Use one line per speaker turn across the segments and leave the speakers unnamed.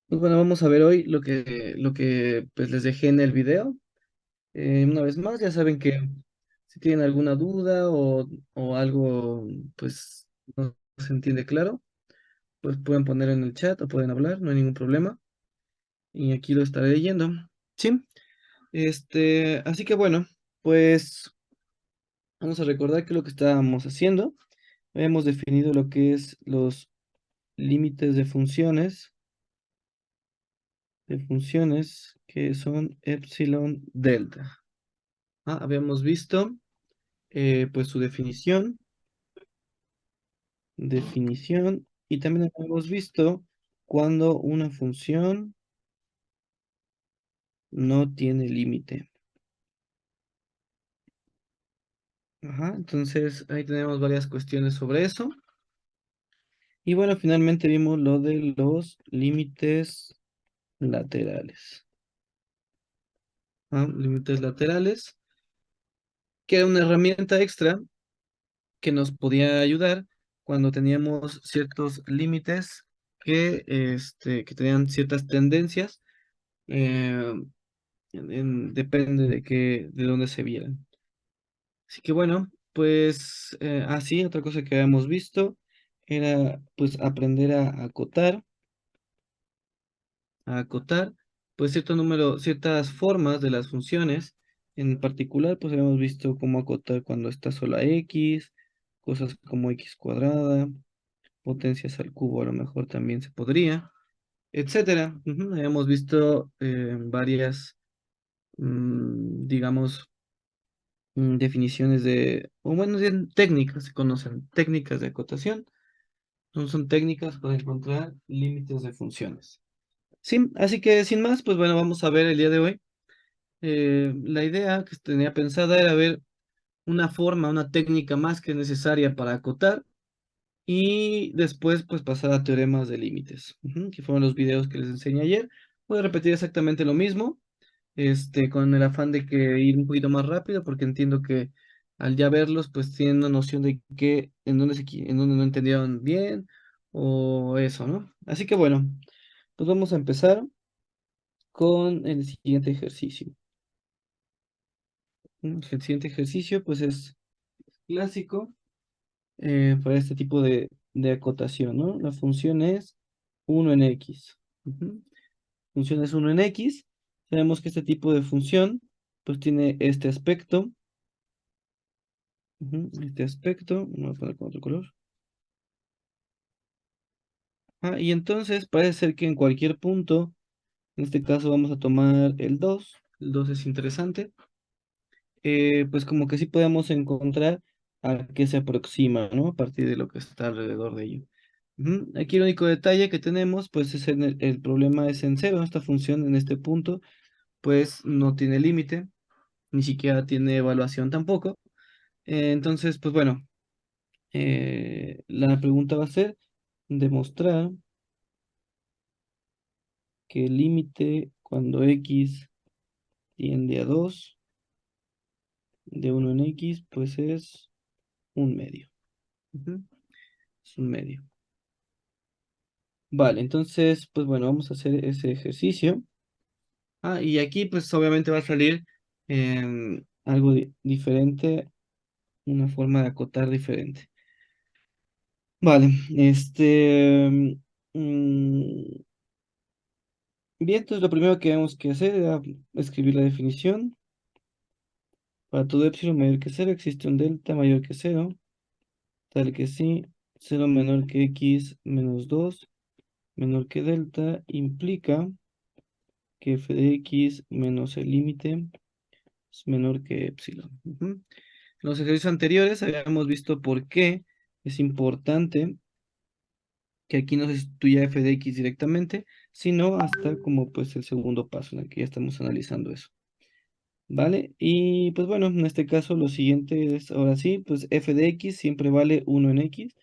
Pues bueno, vamos a ver hoy lo que pues les dejé en el video. Una vez más, ya saben que si tienen alguna duda o algo pues no se entiende claro, pues pueden poner en el chat o pueden hablar, no hay ningún problema. Y aquí lo estaré leyendo. Sí, así que bueno, pues vamos a recordar que lo que estábamos haciendo, habíamos definido lo que es los límites de funciones que son epsilon delta. Habíamos visto pues su definición, y también habíamos visto cuando una función no tiene límite. Entonces ahí tenemos varias cuestiones sobre eso. Y bueno, finalmente vimos lo de los límites laterales. Límites laterales, que era una herramienta extra que nos podía ayudar cuando teníamos ciertos límites que tenían ciertas tendencias. eh, Depende de dónde se vieran. Así que bueno, pues así, otra cosa que habíamos visto era pues aprender a acotar, pues cierto número, ciertas formas de las funciones. En particular, pues habíamos visto cómo acotar cuando está sola x, cosas como x cuadrada, potencias al cubo a lo mejor también se podría, etcétera. Habíamos visto varias, digamos, definiciones o bueno, bien, técnicas, se conocen, técnicas de acotación. Son técnicas para encontrar límites de funciones. Sí, así que sin más, pues bueno, vamos a ver el día de hoy. La idea que tenía pensada era ver una forma, una técnica más que necesaria para acotar y después pues pasar a teoremas de límites, que fueron los videos que les enseñé ayer. Voy a repetir exactamente lo mismo, con el afán de que ir un poquito más rápido, porque entiendo que al ya verlos, pues tienen una noción de que en dónde no entendieron bien o eso, ¿no? Así que bueno, pues vamos a empezar con el siguiente ejercicio. El siguiente ejercicio, pues es clásico para este tipo de acotación, ¿no? La función es 1 en x. Función es 1 en x. Sabemos que este tipo de función, pues tiene este aspecto. Este aspecto, voy a poner con otro color. Y entonces parece ser que en cualquier punto, en este caso vamos a tomar el 2 es interesante, pues como que sí podemos encontrar a qué se aproxima, ¿no? A partir de lo que está alrededor de ello. Aquí el único detalle que tenemos, pues es el problema es en cero. Esta función en este punto, pues no tiene límite, ni siquiera tiene evaluación tampoco. Entonces, pues bueno, la pregunta va a ser demostrar que el límite cuando x tiende a 2 de 1 en x, pues es un medio. Ujú, Es un medio. Vale, entonces, pues bueno, vamos a hacer ese ejercicio. Y aquí pues obviamente va a salir algo diferente, una forma de acotar diferente. Vale, bien, entonces lo primero que tenemos que hacer era escribir la definición. Para todo epsilon mayor que cero existe un delta mayor que cero, tal que si cero menor que x menos 2 menor que delta implica que f de x menos el límite es menor que epsilon. En los ejercicios anteriores habíamos visto por qué es importante que aquí no se sustituya f de x directamente, sino hasta como pues el segundo paso en el que ya estamos analizando eso. ¿Vale? Y pues bueno, en este caso lo siguiente es, ahora sí, pues f de x siempre vale 1 en x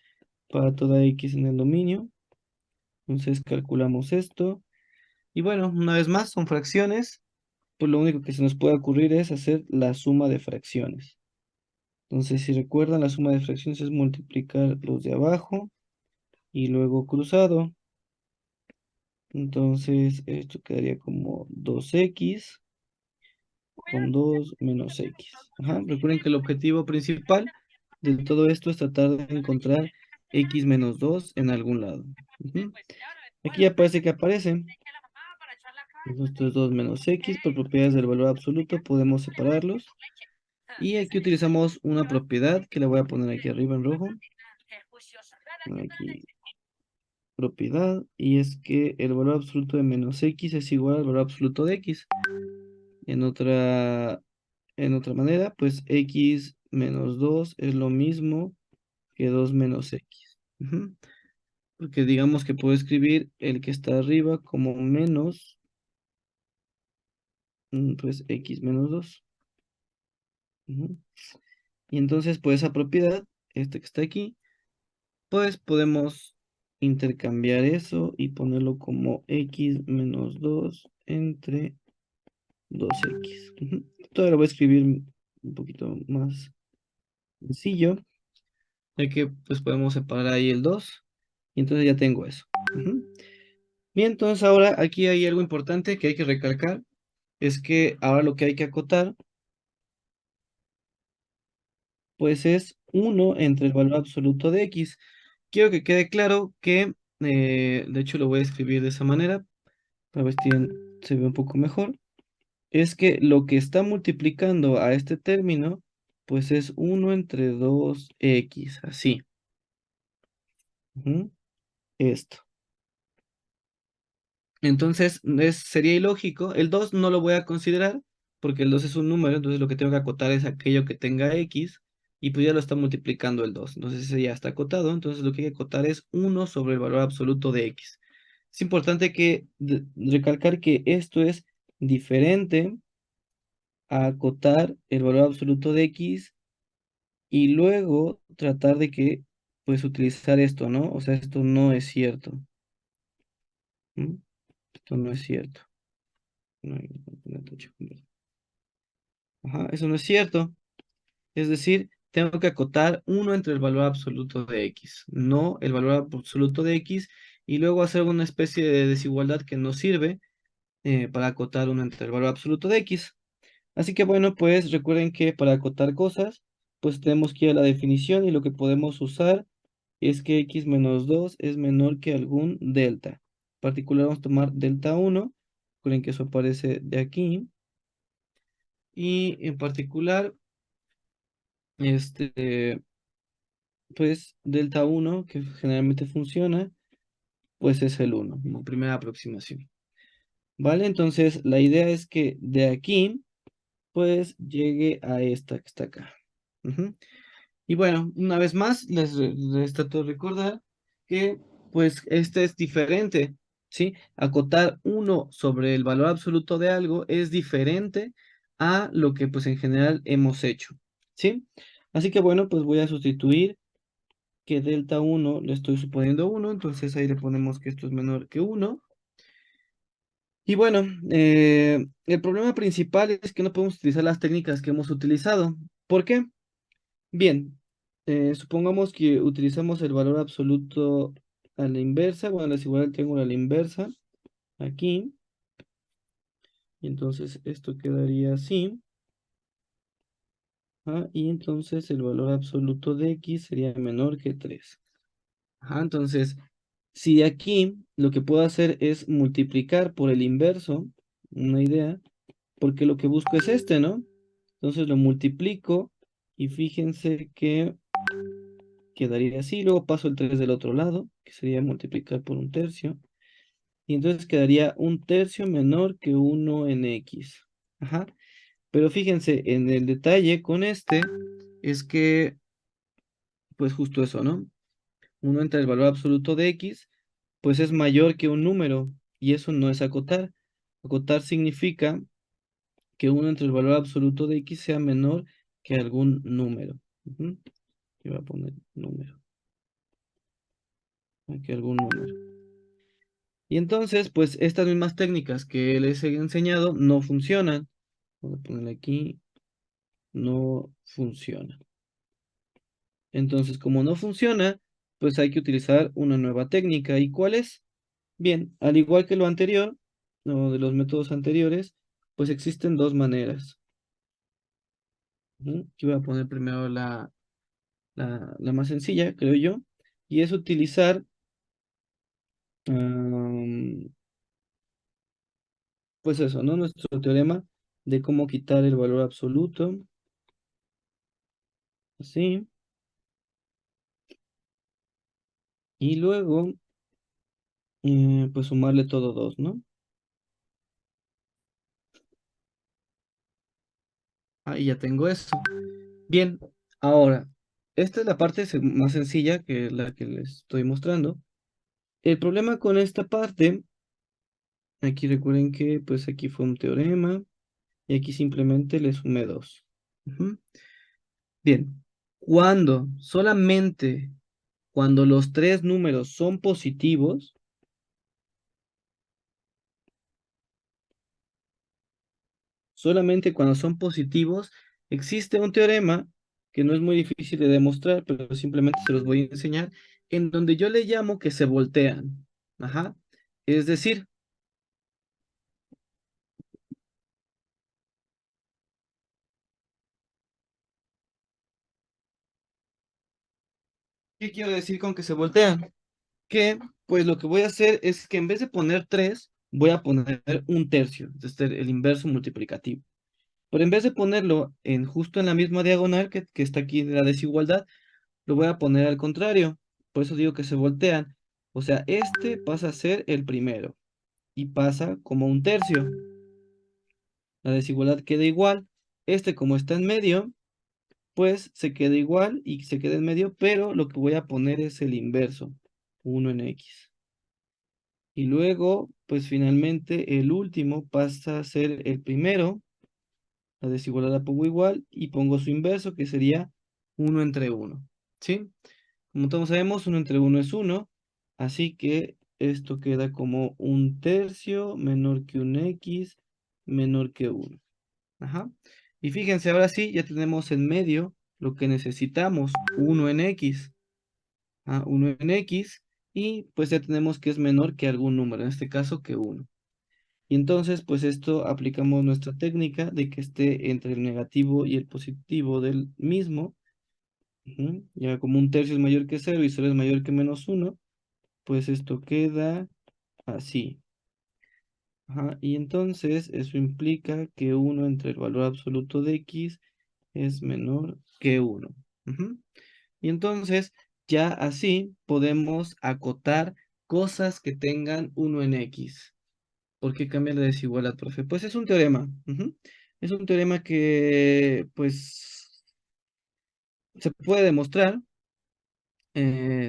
para toda x en el dominio. Entonces calculamos esto. Y bueno, una vez más, son fracciones, pues lo único que se nos puede ocurrir es hacer la suma de fracciones. Entonces, si recuerdan, la suma de fracciones es multiplicar los de abajo y luego cruzado. Entonces esto quedaría como 2x con 2 menos x. Ajá. Recuerden que el objetivo principal de todo esto es tratar de encontrar x menos 2 en algún lado. Ujú. Aquí ya parece que aparece. Entonces, esto es 2 menos x, por propiedades del valor absoluto podemos separarlos. Y aquí utilizamos una propiedad que la voy a poner aquí arriba en rojo. Aquí, propiedad. Y es que el valor absoluto de menos x es igual al valor absoluto de x. En otra manera, pues x menos 2 es lo mismo que 2 menos x. Ujú. Porque digamos que puedo escribir el que está arriba como menos, pues x menos 2. Ujú. Y entonces, pues esa propiedad, este que está aquí, pues podemos intercambiar eso y ponerlo como x menos 2 entre 2x. Ujú. Esto lo voy a escribir un poquito más sencillo, ya que pues podemos separar ahí el 2 y entonces ya tengo eso. Ujú. Bien, entonces ahora aquí hay algo importante que hay que recalcar, es que ahora lo que hay que acotar pues es 1 entre el valor absoluto de x. Quiero que quede claro que, de hecho lo voy a escribir de esa manera, para ver si se ve un poco mejor, es que lo que está multiplicando a este término, pues es 1 entre 2x, así. Ujú. Esto. Entonces, sería ilógico. El 2 no lo voy a considerar porque el 2 es un número, entonces lo que tengo que acotar es aquello que tenga x y pues ya lo está multiplicando el 2. Entonces ese ya está acotado, entonces lo que hay que acotar es 1 sobre el valor absoluto de x. Es importante que recalcar que esto es diferente a acotar el valor absoluto de x y luego tratar de que, pues utilizar esto, ¿no? O sea, esto no es cierto. ¿Mm? Esto no es cierto. No, ajá, eso no es cierto. Es decir, tengo que acotar 1 entre el valor absoluto de x, no el valor absoluto de x, y luego hacer una especie de desigualdad que no sirve para acotar 1 entre el valor absoluto de x. Así que bueno, pues recuerden que para acotar cosas, pues tenemos que ir a la definición y lo que podemos usar es que x menos 2 es menor que algún delta. En particular vamos a tomar delta 1, recuerden que eso aparece de aquí, y en particular, este, pues delta 1 que generalmente funciona, pues es el 1 como primera aproximación. ¿Vale? Entonces, la idea es que de aquí, pues llegue a esta que está acá. Ujú. Y bueno, una vez más, les trato de recordar que, pues, este es diferente, ¿sí? Acotar 1 sobre el valor absoluto de algo es diferente a lo que, pues, en general hemos hecho, ¿sí? Así que, bueno, pues voy a sustituir que delta 1 le estoy suponiendo 1, entonces ahí le ponemos que esto es menor que 1. Y bueno, el problema principal es que no podemos utilizar las técnicas que hemos utilizado. ¿Por qué? Bien, supongamos que utilizamos el valor absoluto a la inversa, bueno, la desigualdad del triángulo a la inversa, aquí, y entonces esto quedaría así, y entonces el valor absoluto de x sería menor que 3. Ajá, entonces, si de aquí lo que puedo hacer es multiplicar por el inverso, una idea, porque lo que busco es este, ¿no? Entonces lo multiplico y fíjense que quedaría así, luego paso el 3 del otro lado, que sería multiplicar por un tercio, y entonces quedaría un tercio menor que 1 en x. Ajá, pero fíjense, en el detalle con este es que, pues justo eso, ¿no? Uno entre el valor absoluto de x, pues es mayor que un número, y eso no es acotar. Acotar significa que uno entre el valor absoluto de x sea menor que algún número. Ujú. Y voy a poner número. Aquí algún número. Y entonces, pues estas mismas técnicas que les he enseñado no funcionan. Voy a ponerle aquí, no funciona. Entonces, como no funciona, pues hay que utilizar una nueva técnica. ¿Y cuál es? Bien, al igual que lo anterior, o de los métodos anteriores, pues existen dos maneras. Ujú. Aquí voy a poner primero la más sencilla, creo yo, y es utilizar, am, pues eso, ¿no? Nuestro teorema de cómo quitar el valor absoluto, así, y luego, pues sumarle todo dos, ¿no? Ahí ya tengo eso. Bien, ahora, esta es la parte más sencilla que la que les estoy mostrando. El problema con esta parte, aquí recuerden que pues aquí fue un teorema y aquí simplemente le sumé dos. Ujú. Bien, solamente cuando los tres números son positivos, solamente cuando son positivos, existe un teorema que no es muy difícil de demostrar, pero simplemente se los voy a enseñar, en donde yo le llamo que se voltean. Ajá. Es decir, ¿qué quiero decir con que se voltean? Que pues lo que voy a hacer es que en vez de poner 3 voy a poner un tercio, es decir, el inverso multiplicativo. Pero en vez de ponerlo justo en la misma diagonal que está aquí de la desigualdad, lo voy a poner al contrario. Por eso digo que se voltean. O sea, este pasa a ser el primero y pasa como un tercio. La desigualdad queda igual. Este, como está en medio, pues se queda igual y se queda en medio, pero lo que voy a poner es el inverso, uno en x. Y luego, pues finalmente el último pasa a ser el primero. La desigualdad la pongo igual y pongo su inverso, que sería uno entre uno. ¿Sí? Como todos sabemos, uno entre uno es uno. Así que esto queda como un tercio menor que un x menor que uno. Ajá. Y fíjense, ahora sí, ya tenemos en medio lo que necesitamos, uno en x. Uno en x. Y pues ya tenemos que es menor que algún número, en este caso que uno. Y entonces, pues esto aplicamos nuestra técnica de que esté entre el negativo y el positivo del mismo. Ujú. Ya como un tercio es mayor que cero y cero es mayor que menos uno, pues esto queda así. Ajá. Y entonces eso implica que uno entre el valor absoluto de x es menor que uno. Ujú. Y entonces ya así podemos acotar cosas que tengan uno en x. ¿Por qué cambia la desigualdad, profe? Pues es un teorema. Ujú. Es un teorema que, pues, se puede demostrar.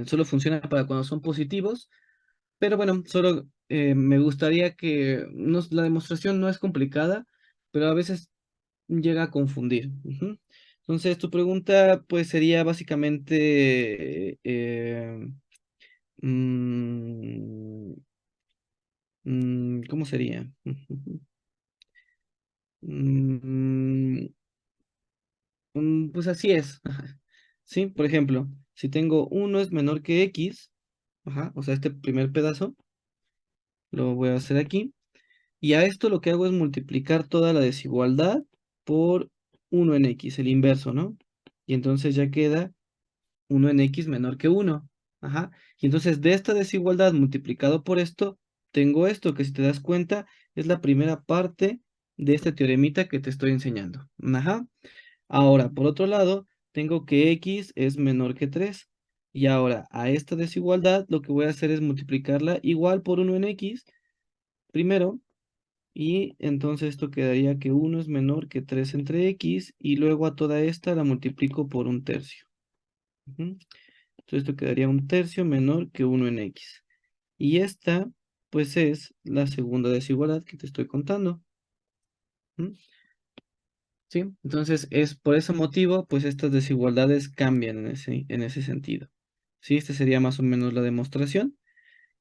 Solo funciona para cuando son positivos. Pero bueno, solo me gustaría que la demostración no es complicada, pero a veces llega a confundir. Ujú. Entonces, tu pregunta, pues, sería básicamente, mm, ¿cómo sería? Mm, pues así es. Ajá. Sí, por ejemplo, si tengo uno es menor que x, ajá, o sea, este primer pedazo, lo voy a hacer aquí, y a esto lo que hago es multiplicar toda la desigualdad por uno en x, el inverso, ¿no? Y entonces ya queda uno en x menor que uno. Ajá. Y entonces de esta desigualdad multiplicado por esto, tengo esto que si te das cuenta es la primera parte de este teoremita que te estoy enseñando. Ajá. Ahora, por otro lado, tengo que x es menor que 3. Y ahora, a esta desigualdad, lo que voy a hacer es multiplicarla igual por uno en x, primero, y entonces esto quedaría que uno es menor que 3 entre x, y luego a toda esta la multiplico por un tercio. Ujú. Entonces esto quedaría un tercio menor que uno en x. Y esta, pues es la segunda desigualdad que te estoy contando. ¿Mm? ¿Sí? Entonces, es por ese motivo, pues estas desigualdades cambian en ese sentido. ¿Sí? Esta sería más o menos la demostración.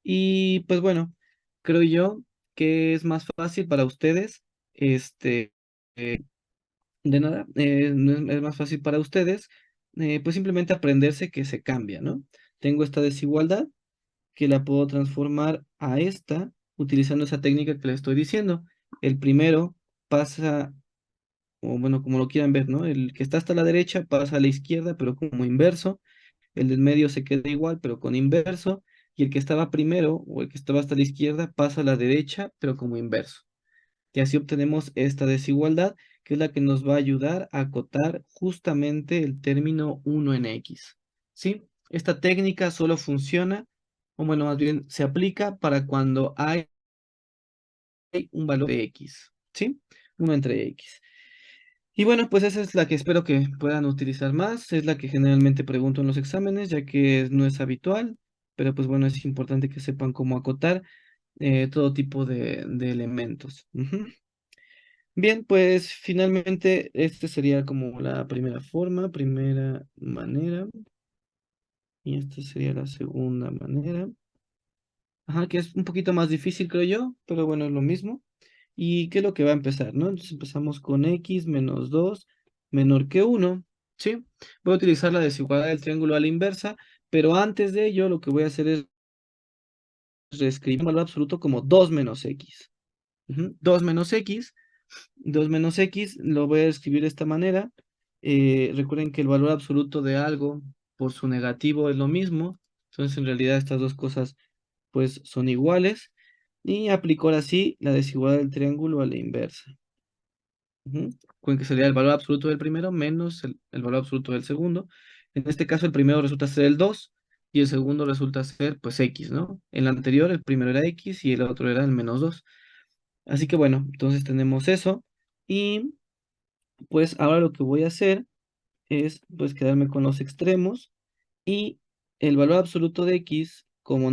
Y pues bueno, creo yo que es más fácil para ustedes, este, de nada, no es más fácil para ustedes, pues simplemente aprenderse que se cambia, ¿no? tengo esta desigualdad que la puedo transformar a esta utilizando esa técnica que le estoy diciendo. El primero pasa, o bueno, como lo quieran ver, ¿no? El que está hasta la derecha pasa a la izquierda, pero como inverso. El del medio se queda igual, pero con inverso. Y el que estaba primero, o el que estaba hasta la izquierda, pasa a la derecha, pero como inverso. Y así obtenemos esta desigualdad, que es la que nos va a ayudar a acotar justamente el término 1 en X. ¿Sí? Esta técnica solo funciona, o bueno, más bien se aplica para cuando hay un valor de X. ¿Sí? 1 entre X. Y bueno, pues esa es la que espero que puedan utilizar más, es la que generalmente pregunto en los exámenes, ya que no es habitual, pero pues bueno, es importante que sepan cómo acotar todo tipo de elementos. Ujú. Bien, pues finalmente este sería como la primera forma, primera manera, y esta sería la segunda manera. Ajá, que es un poquito más difícil, creo yo, pero bueno, es lo mismo. ¿Y qué es lo que va a empezar, no? Entonces empezamos con x menos 2 menor que uno, ¿sí? Voy a utilizar la desigualdad del triángulo a la inversa, pero antes de ello lo que voy a hacer es reescribir el valor absoluto como 2 menos x. Ujú, 2 menos x. 2 menos x lo voy a escribir de esta manera. Recuerden que el valor absoluto de algo por su negativo es lo mismo. Entonces, en realidad, estas dos cosas pues son iguales. Y aplico ahora sí la desigualdad del triángulo a la inversa. Ujú. Recuerden que sería el valor absoluto del primero menos el valor absoluto del segundo. En este caso, el primero resulta ser el 2 y el segundo resulta ser pues x, ¿no? En el anterior, el primero era x y el otro era el menos 2. Así que bueno, entonces tenemos eso. Y pues ahora lo que voy a hacer es pues quedarme con los extremos y el valor absoluto de x como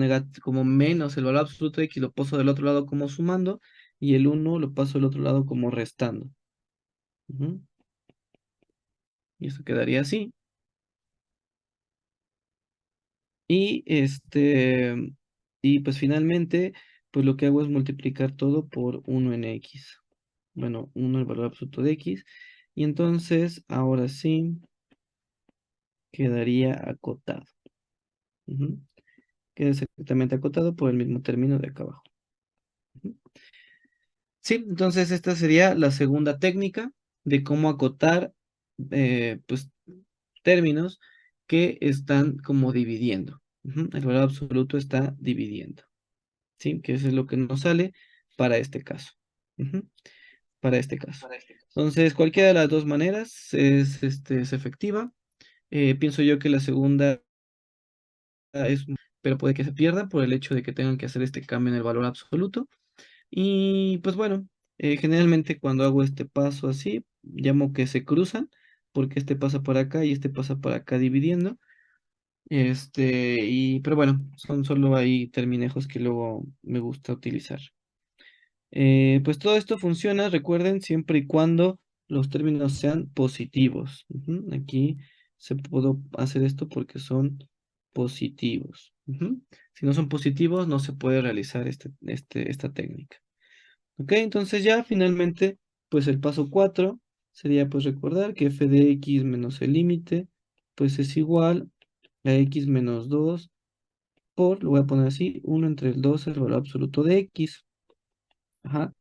menos el valor absoluto de x lo paso del otro lado como sumando y el uno lo paso del otro lado como restando. Ujú. Y eso quedaría así. Y y pues finalmente, pues lo que hago es multiplicar todo por uno en x. Bueno, uno el valor absoluto de x. Y entonces, ahora sí, quedaría acotado. Ujú. Queda exactamente acotado por el mismo término de acá abajo. Ujú. Sí, entonces esta sería la segunda técnica de cómo acotar pues términos que están como dividiendo. Ujú. El valor absoluto está dividiendo. ¿Sí? Que eso es lo que nos sale para este caso. Ujú. Para este caso. Entonces, cualquiera de las dos maneras es efectiva. Pienso yo que la segunda es, pero puede que se pierda por el hecho de que tengan que hacer este cambio en el valor absoluto. Y pues bueno, generalmente cuando hago este paso así, llamo que se cruzan, porque este pasa por acá y este pasa por acá dividiendo. Pero bueno, son solo ahí terminejos que luego me gusta utilizar. Pues todo esto funciona, recuerden, siempre y cuando los términos sean positivos. Ujú. Aquí se puede hacer esto porque son positivos. Ujú. Si no son positivos, no se puede realizar esta técnica. Ok, entonces ya finalmente, pues el paso 4 sería pues recordar que f de x menos el límite, pues es igual a x menos 2 por, lo voy a poner así, 1 entre el 2 el valor absoluto de x. Ajá.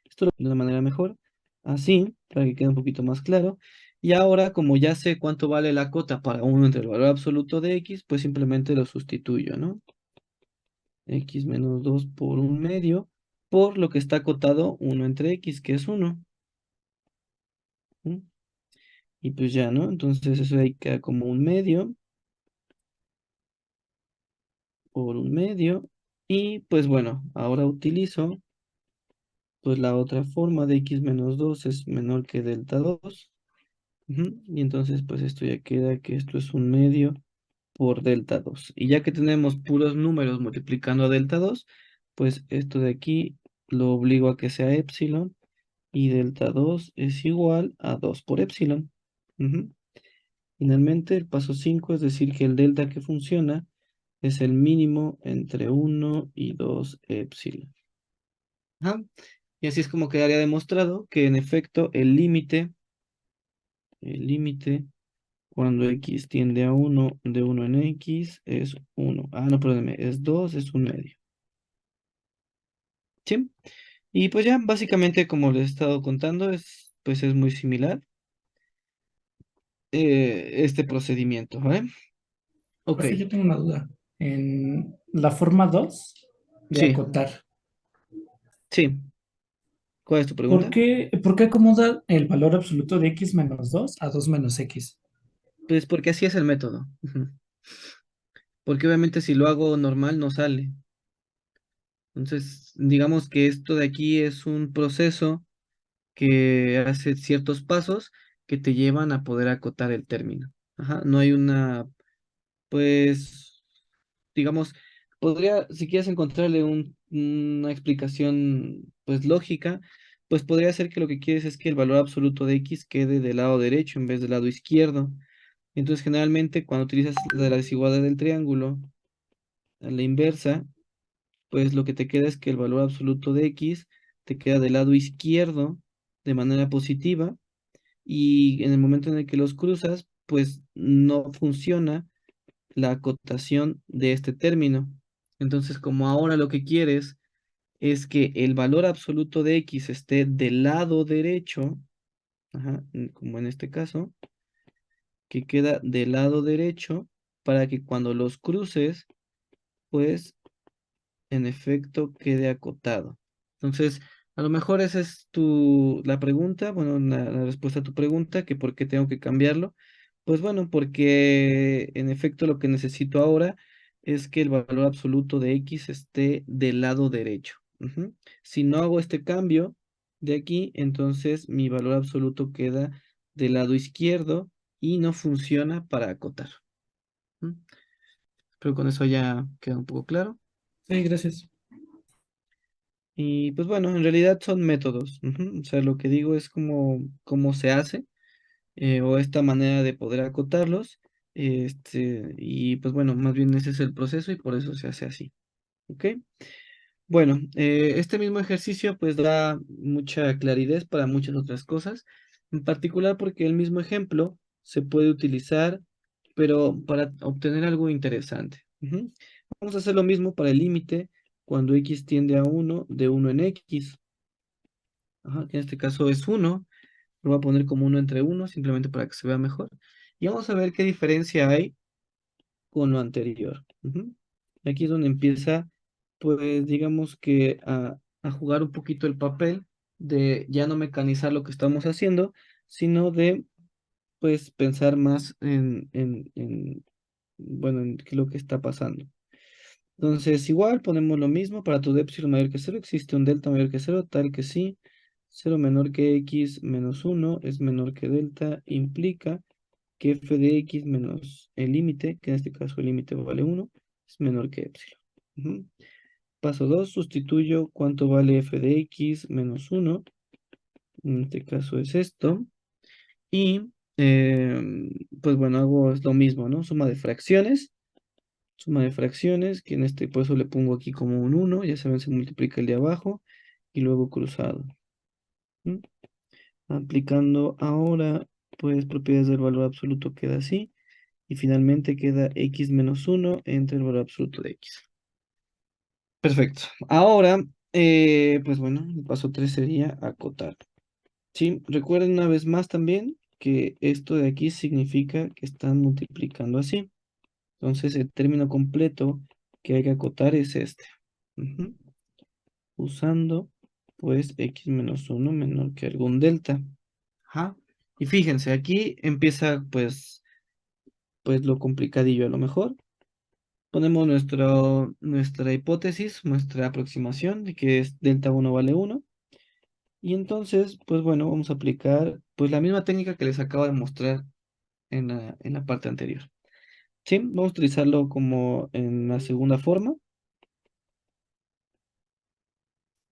Esto lo de una manera mejor, así, para que quede un poquito más claro. Y ahora, como ya sé cuánto vale la cota para 1 entre el valor absoluto de x, pues simplemente lo sustituyo, ¿no? X menos 2 por un medio, por lo que está acotado 1 entre x, que es 1. ¿Mm? Y pues ya, ¿no? Entonces eso ahí queda como un medio por un medio. Y pues bueno, ahora utilizo pues la otra forma de x menos 2 es menor que delta 2. Ujú. Y entonces pues esto ya queda que esto es un medio por delta 2. Y ya que tenemos puros números multiplicando a delta 2, pues esto de aquí lo obligo a que sea epsilon y delta 2 es igual a 2 por epsilon. Ujú. Finalmente, el paso 5 es decir que el delta que funciona es el mínimo entre 1 y 2 epsilon. Ajá. Y así es como quedaría demostrado que en efecto el límite Cuando x tiende a uno de uno en x es uno. Ah, no, perdóname, es 2 es un medio. ¿Sí? Y pues ya, básicamente, como les he estado contando, pues es muy similar este procedimiento, ¿vale? Ok,
Profe, yo tengo una duda. En la forma 2 de
sí,
acotar,
sí. ¿Cuál es tu pregunta?
por qué acomoda el valor absoluto de x menos 2 a 2 menos x?
Pues porque así es el método. Ujú. Porque obviamente si lo hago normal no sale. Entonces, digamos que esto de aquí es un proceso que hace ciertos pasos que te llevan a poder acotar el término. Ajá, no hay una, pues, digamos, podría, si quieres encontrarle una explicación, pues, lógica, pues podría ser que lo que quieres es que el valor absoluto de x quede del lado derecho en vez del lado izquierdo. Entonces, generalmente, cuando utilizas la desigualdad del triángulo a la inversa, pues lo que te queda es que el valor absoluto de x te queda del lado izquierdo de manera positiva y en el momento en el que los cruzas, pues no funciona la acotación de este término. Entonces, como ahora lo que quieres es que el valor absoluto de x esté del lado derecho, ajá, como en este caso, que queda del lado derecho para que cuando los cruces, pues en efecto quede acotado. Entonces, a lo mejor esa es la pregunta, bueno, la respuesta a tu pregunta, que por qué tengo que cambiarlo. Pues bueno, porque en efecto lo que necesito ahora es que el valor absoluto de x esté del lado derecho. Ujú. Si no hago este cambio de aquí, entonces mi valor absoluto queda del lado izquierdo y no funciona para acotar. ¿Mm? Pero con eso ya queda un poco claro.
Sí, gracias.
Y pues bueno, en realidad son métodos. Ujú. O sea, lo que digo es cómo se hace o esta manera de poder acotarlos. Y pues bueno, más bien ese es el proceso y por eso se hace así. ¿Ok? Bueno, este mismo ejercicio pues da mucha claridad para muchas otras cosas, en particular porque el mismo ejemplo se puede utilizar, pero para obtener algo interesante. Ujú. Vamos a hacer lo mismo para el límite cuando x tiende a uno de uno en x. Ajá, que en este caso es uno. Lo voy a poner como uno entre uno, simplemente para que se vea mejor. Y vamos a ver qué diferencia hay con lo anterior. Ujú. Aquí es donde empieza, pues digamos que a jugar un poquito el papel de ya no mecanizar lo que estamos haciendo, sino de pues pensar más bueno, en qué es lo que está pasando. Entonces, igual ponemos lo mismo para todo epsilon mayor que cero, existe un delta mayor que cero, tal que sí, cero menor que x menos uno es menor que delta, implica que f de x menos el límite, que en este caso el límite vale uno es menor que epsilon. Ujú. Paso 2 sustituyo cuánto vale f de x menos uno, en este caso es esto, y pues bueno, hago lo mismo, ¿no? Suma de fracciones, que en este por eso le pongo aquí como un uno, ya saben, se multiplica el de abajo y luego cruzado. ¿Mm? Aplicando ahora, pues propiedades del valor absoluto queda así, y finalmente queda x menos uno entre el valor absoluto de x. Perfecto. Ahora, pues bueno, el paso 3 sería acotar. Sí, recuerden una vez más también que esto de aquí significa que están multiplicando así. Entonces, el término completo que hay que acotar es este. Ujú. Usando, pues, x menos uno menor que algún delta. Ajá. Y fíjense, aquí empieza, pues lo complicadillo a lo mejor. Ponemos nuestra hipótesis, nuestra aproximación de que es delta uno vale uno. Y entonces, pues bueno, vamos a aplicar pues la misma técnica que les acabo de mostrar en la parte anterior. Sí, vamos a utilizarlo como en la segunda forma.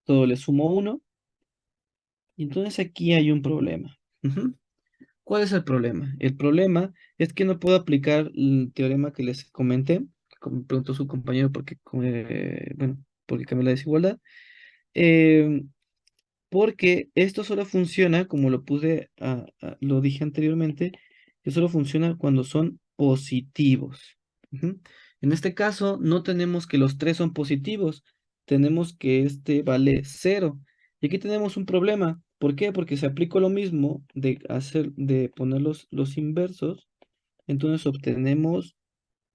Todo le sumo uno. Y entonces aquí hay un problema. Ujú. ¿Cuál es el problema? El problema es que no puedo aplicar el teorema que les comenté, que me preguntó su compañero bueno, porque cambié la desigualdad. Eh, Porque esto solo funciona, como lo dije anteriormente, que solo funciona cuando son positivos. Ujú. En este caso, no tenemos que los tres son positivos, tenemos que este vale cero. Y aquí tenemos un problema. ¿Por qué? Porque se aplicó lo mismo de poner los inversos, entonces obtenemos,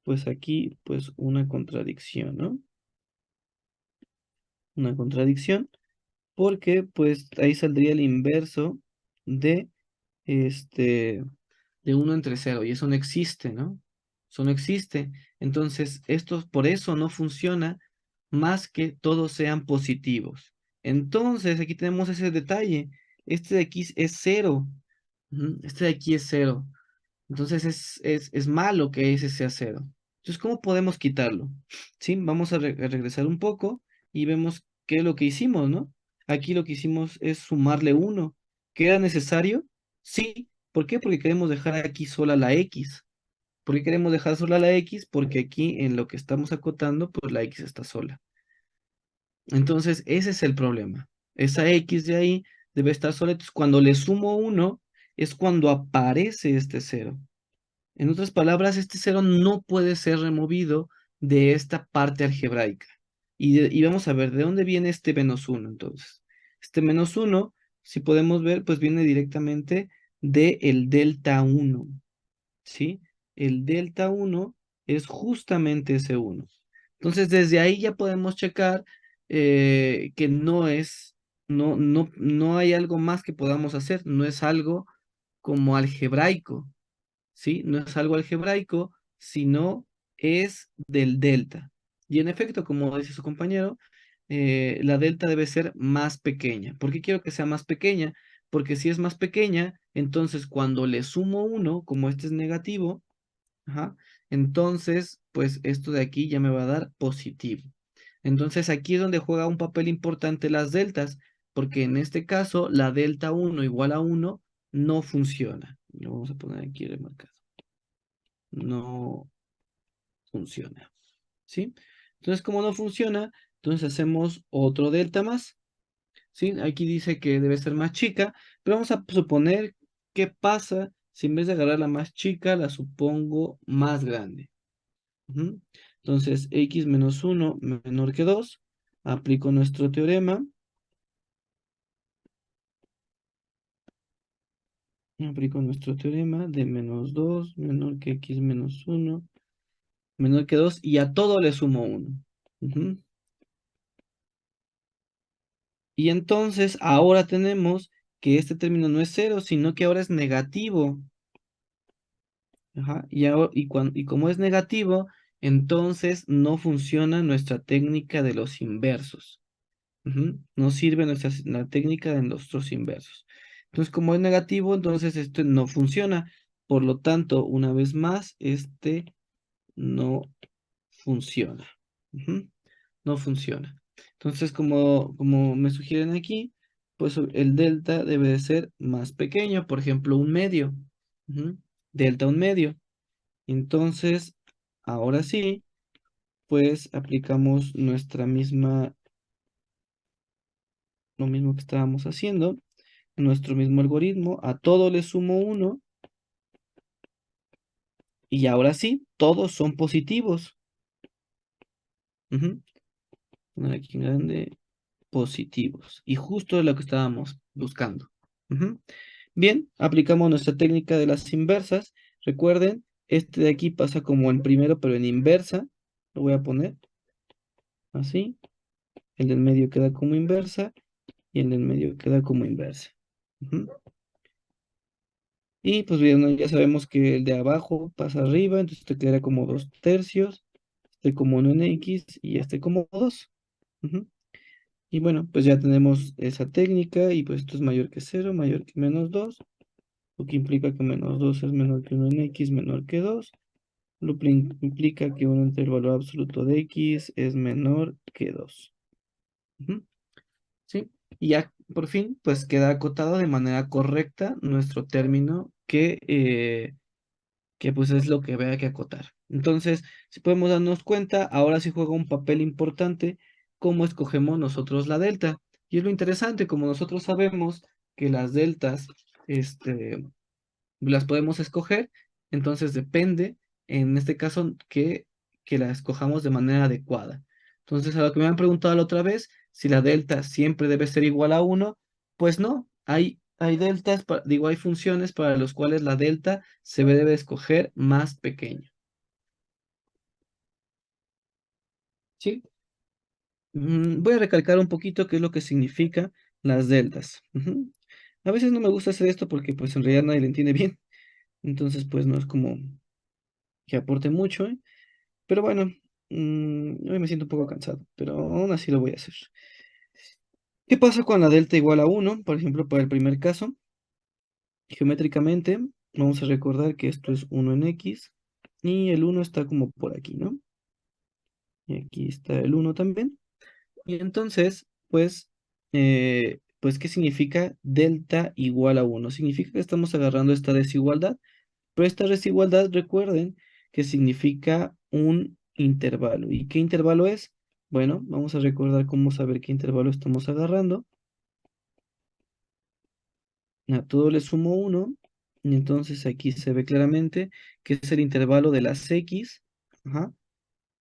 pues aquí, pues una contradicción, ¿no? Una contradicción, porque pues ahí saldría el inverso de este de uno entre cero, y eso no existe, ¿no? Eso no existe. Entonces, esto por eso no funciona más que todos sean positivos. Entonces, aquí tenemos ese detalle. Este de aquí es cero. Ujú, este de aquí es cero. Entonces es malo que ese sea cero. Entonces, ¿cómo podemos quitarlo? Sí, vamos a regresar un poco y vemos qué es lo que hicimos, ¿no? Aquí lo que hicimos es sumarle uno. ¿Qué era necesario? Sí. ¿Por qué? Porque queremos dejar aquí sola la X. ¿Por qué queremos dejar sola la X? Porque aquí en lo que estamos acotando, pues la X está sola. Entonces, ese es el problema. Esa X de ahí debe estar sola. Entonces, cuando le sumo uno, es cuando aparece este cero. En otras palabras, este cero no puede ser removido de esta parte algebraica. Y vamos a ver, ¿de dónde viene este menos uno entonces? Este menos uno, si podemos ver, pues viene directamente de el delta uno, ¿sí? El delta uno es justamente ese uno. Entonces, desde ahí ya podemos checar que no hay algo más que podamos hacer, no es algo como algebraico. ¿Sí? No es algo algebraico, sino es del delta. Y en efecto, como dice su compañero, la delta debe ser más pequeña. ¿Por qué quiero que sea más pequeña? Porque si es más pequeña, entonces cuando le sumo uno, como este es negativo, ajá, entonces, pues esto de aquí ya me va a dar positivo. Entonces aquí es donde juega un papel importante las deltas, porque en este caso la delta uno igual a uno no funciona. Lo vamos a poner aquí remarcado, no funciona, ¿sí? Entonces, como no funciona, entonces hacemos otro delta más, ¿sí? Aquí dice que debe ser más chica, pero vamos a suponer qué pasa si en vez de agarrar la más chica, la supongo más grande. Ujú. Entonces, x menos 1 menor que 2, aplico nuestro teorema, de menos 2 menor que x menos 1 menor que 2 y a todo le sumo 1. Y entonces ahora tenemos que este término no es cero, sino que ahora es negativo. Ajá, y como es negativo, entonces no funciona nuestra técnica de los inversos. Ujú, no sirve la técnica de nuestros inversos. Entonces, como es negativo, entonces esto no funciona. Por lo tanto, una vez más, este no funciona. Ujú, no funciona. Entonces, como me sugieren aquí, pues el delta debe de ser más pequeño, por ejemplo, un medio. Ujú, delta un medio. Entonces, ahora sí, pues aplicamos lo mismo que estábamos haciendo, nuestro mismo algoritmo, a todo le sumo uno, y ahora sí, todos son positivos. Ujú, poner aquí en grande, positivos. Y justo es lo que estábamos buscando. Ujú. Bien, aplicamos nuestra técnica de las inversas. Recuerden, este de aquí pasa como en primero, pero en inversa. Lo voy a poner así. El del medio queda como inversa y el del medio queda como inversa. Ujú. Y pues bien, ya sabemos que el de abajo pasa arriba, entonces te quedará como 2 tercios. Este como 1 en X y este como 2. Y bueno, pues ya tenemos esa técnica y pues esto es mayor que cero, mayor que menos 2, lo que implica que menos 2 es menor que 1 en X, menor que 2, lo que implica que uno entre el valor absoluto de X es menor que 2. Ujú, ¿sí? Y ya por fin, pues queda acotado de manera correcta nuestro término que pues es lo que había que acotar. Entonces, si podemos darnos cuenta, ahora sí juega un papel importante cómo escogemos nosotros la delta. Y es lo interesante, como nosotros sabemos que las deltas, las podemos escoger, entonces depende, en este caso, que la escojamos de manera adecuada. Entonces, a lo que me han preguntado la otra vez, si la delta siempre debe ser igual a uno, pues no, hay deltas, digo, hay funciones para las cuales la delta se debe escoger más pequeño. ¿Sí? Voy a recalcar un poquito qué es lo que significa las deltas. Ujú. A veces no me gusta hacer esto porque pues en realidad nadie le entiende bien. Entonces pues no es como que aporte mucho, ¿eh? Pero bueno, hoy me siento un poco cansado, pero aún así lo voy a hacer. ¿Qué pasa con la delta igual a uno? Por ejemplo, para el primer caso, geométricamente vamos a recordar que esto es uno en X y el uno está como por aquí, ¿no? Y aquí está el uno también. Y entonces, ¿qué significa delta igual a uno? Significa que estamos agarrando esta desigualdad, pero esta desigualdad, recuerden que significa un intervalo. ¿Y qué intervalo es? Bueno, vamos a recordar cómo saber qué intervalo estamos agarrando. A todo le sumo uno, y entonces aquí se ve claramente que es el intervalo de las X, ajá,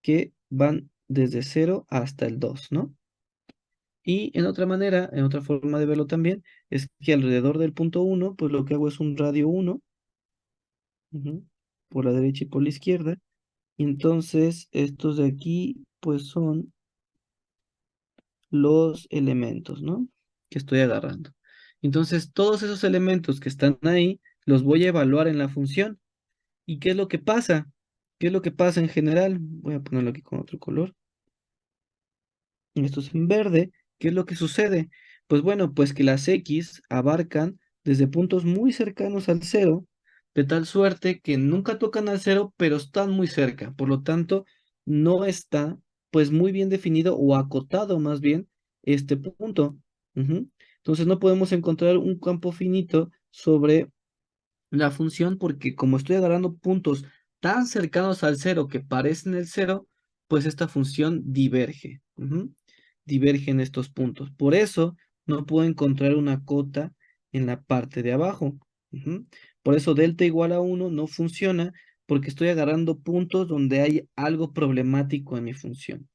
que van desde 0 hasta el 2, ¿no? Y en otra manera, en otra forma de verlo también, es que alrededor del punto uno, pues lo que hago es un radio uno, ujú, por la derecha y por la izquierda. Y entonces estos de aquí, pues son los elementos, ¿no? Que estoy agarrando. Entonces todos esos elementos que están ahí, los voy a evaluar en la función. ¿Y qué es lo que pasa? ¿Qué es lo que pasa en general? Voy a ponerlo aquí con otro color. Esto es en verde. ¿Qué es lo que sucede? Pues bueno, pues que las X abarcan desde puntos muy cercanos al cero, de tal suerte que nunca tocan al cero, pero están muy cerca. Por lo tanto, no está pues muy bien definido o acotado más bien este punto. Ujú. Entonces no podemos encontrar un campo finito sobre la función porque como estoy agarrando puntos tan cercanos al cero que parecen el cero, pues esta función diverge. Diverge en estos puntos. Por eso no puedo encontrar una cota en la parte de abajo. Por eso delta igual a uno no funciona porque estoy agarrando puntos donde hay algo problemático en mi función.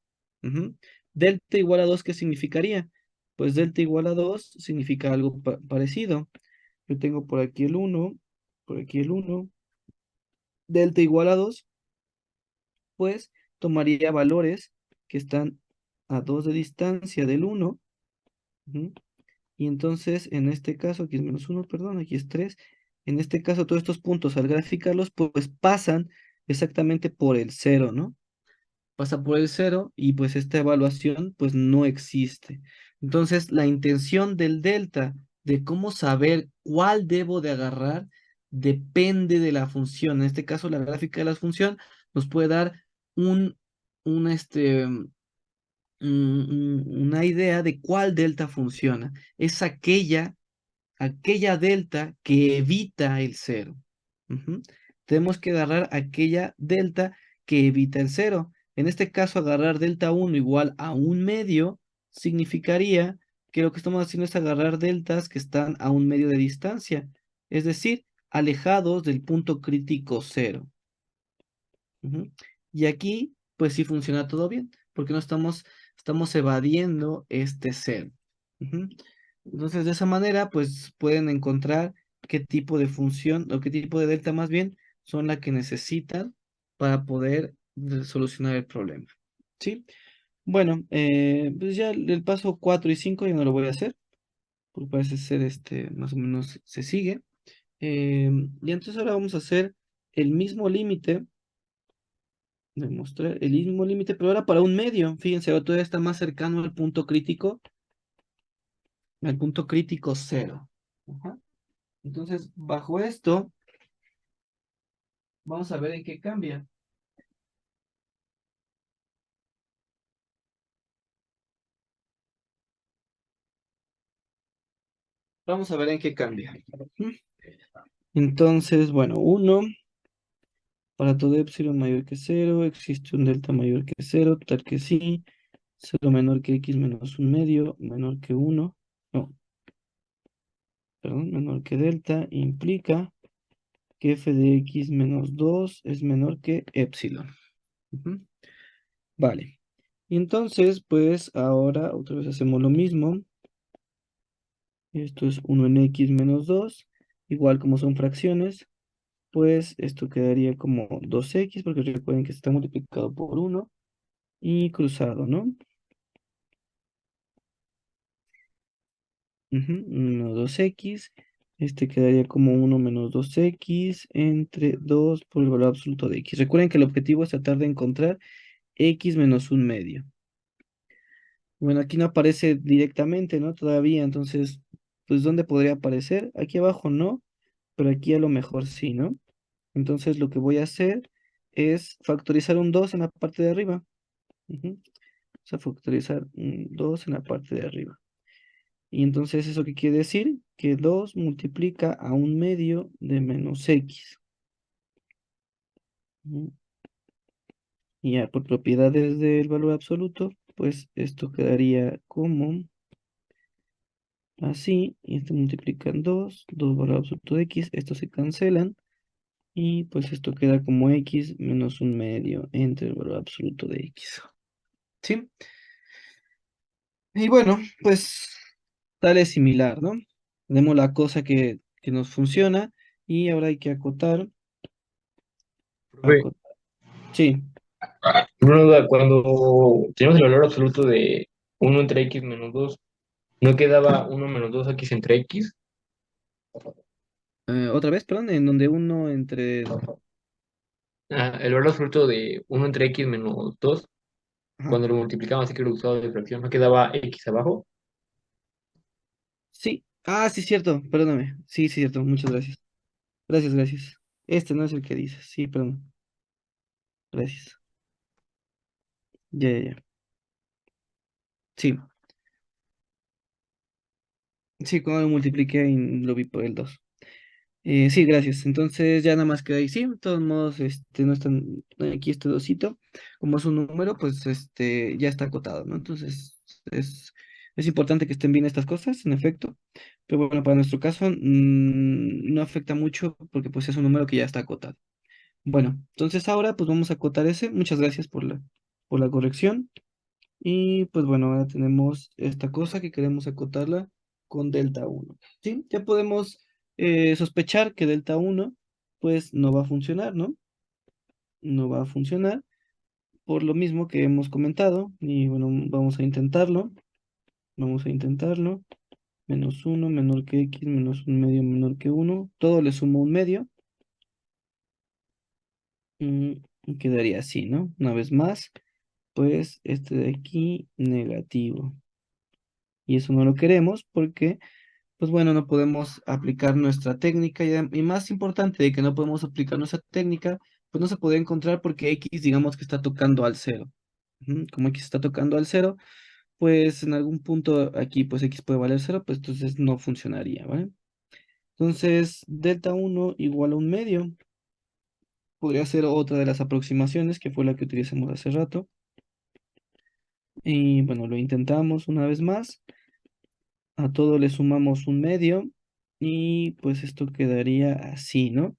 Delta igual a 2, ¿qué significaría? Pues delta igual a 2 significa algo parecido. Yo tengo por aquí el uno, por aquí el uno. Delta igual a 2, pues tomaría valores que están a 2 de distancia del uno. Ujú. Y entonces, en este caso, aquí es menos uno, perdón, aquí es 3. En este caso, todos estos puntos, al graficarlos, pues pasan exactamente por el cero, ¿no? Pasa por el cero y pues esta evaluación pues no existe. Entonces, la intención del delta, de cómo saber cuál debo de agarrar, depende de la función. En este caso, la gráfica de la función nos puede dar un, un, este, una idea de cuál delta funciona. Es aquella delta que evita el cero. Ujú. Tenemos que agarrar aquella delta que evita el cero. En este caso, agarrar delta uno igual a un medio significaría que lo que estamos haciendo es agarrar deltas que están a un medio de distancia, es decir, alejados del punto crítico cero. Ujú. Y aquí, pues sí funciona todo bien, porque no estamos evadiendo este cero. Ujú. Entonces, de esa manera, pues pueden encontrar qué tipo de función o qué tipo de delta más bien son la que necesitan para poder solucionar el problema. ¿Sí? Bueno, pues ya el paso 4 y 5 ya no lo voy a hacer, porque parece ser más o menos se sigue. Y entonces ahora vamos a hacer el mismo límite, demostrar el mismo límite, pero ahora para un medio. Fíjense, ahora todavía está más cercano al punto crítico cero. Ajá. Entonces, bajo esto, vamos a ver en qué cambia. Vamos a ver en qué cambia. Ujú. Entonces, bueno, uno para todo epsilon mayor que cero, existe un delta mayor que cero, tal que sí, cero menor que x menos un medio, menor que uno, no, perdón, menor que delta, implica que f de x menos 2 es menor que epsilon. Ujú. Vale. Y entonces, pues ahora otra vez hacemos lo mismo. Esto es 1 en x menos 2. Igual como son fracciones, pues esto quedaría como 2x, porque recuerden que está multiplicado por 1 y cruzado, ¿no? Ujú, 1, 2x. Este quedaría como 1 menos 2x entre 2 por el valor absoluto de x. Recuerden que el objetivo es tratar de encontrar x menos un medio. Bueno, aquí no aparece directamente, ¿no? Todavía, entonces, pues ¿dónde podría aparecer? Aquí abajo no, pero aquí a lo mejor sí, ¿no? Entonces lo que voy a hacer es factorizar un 2 en la parte de arriba. Ujú. O sea, factorizar un 2 en la parte de arriba. Y entonces, ¿eso qué quiere decir? Que 2 multiplica a un medio de menos x. Ujú. Y ya por propiedades del valor absoluto, pues esto quedaría como así. Y esto multiplica en 2, 2 valor absoluto de x. Estos se cancelan. Y pues esto queda como x menos un medio entre el valor absoluto de x. ¿Sí? Y bueno, pues tal es similar, ¿no? Tenemos la cosa que nos funciona y ahora hay que acotar.
Profe,
Acotar. Sí,
una duda, cuando tenemos el valor absoluto de 1 entre x menos 2, ¿no quedaba 1 menos 2x entre x?
otra vez, perdón, en donde uno entre...
Ah, el valor absoluto de 1 entre x menos 2,
Ajá.
cuando lo multiplicamos así que lo usaba de fracción, ¿no quedaba x abajo?
Sí, sí, cierto, perdóname. Sí, sí, cierto, muchas gracias. Gracias, gracias. Este no es el que dices, sí, perdón. Gracias. Ya, ya, ya. Sí, sí, cuando lo multipliqué y lo vi por el 2. Sí, gracias. Entonces ya nada más queda ahí. Sí, de todos modos, no están aquí este dosito. Como es un número, pues ya está acotado, ¿no? Entonces es importante que estén bien estas cosas, en efecto. Pero bueno, para nuestro caso no afecta mucho porque pues es un número que ya está acotado. Bueno, entonces ahora pues vamos a acotar ese. Muchas gracias por la corrección. Y pues bueno, ahora tenemos esta cosa que queremos acotarla con delta uno. ¿Sí? Ya podemos sospechar que delta uno pues no va a funcionar, ¿no? No va a funcionar por lo mismo que hemos comentado. Y bueno, vamos a intentarlo. Vamos a intentarlo. Menos uno menor que x, menos un medio menor que uno. Todo le sumo un medio. Mm, y quedaría así, ¿no? Una vez más, pues este de aquí negativo. Y eso no lo queremos porque pues bueno, no podemos aplicar nuestra técnica y más importante de que no podemos aplicar nuestra técnica, pues no se puede encontrar porque X digamos que está tocando al cero. Ujú. Como X está tocando al cero, pues en algún punto aquí pues X puede valer cero, pues entonces no funcionaría, ¿vale? Entonces delta uno igual a un medio, podría ser otra de las aproximaciones que fue la que utilizamos hace rato. Y bueno, lo intentamos una vez más, a todo le sumamos un medio y pues esto quedaría así, ¿no?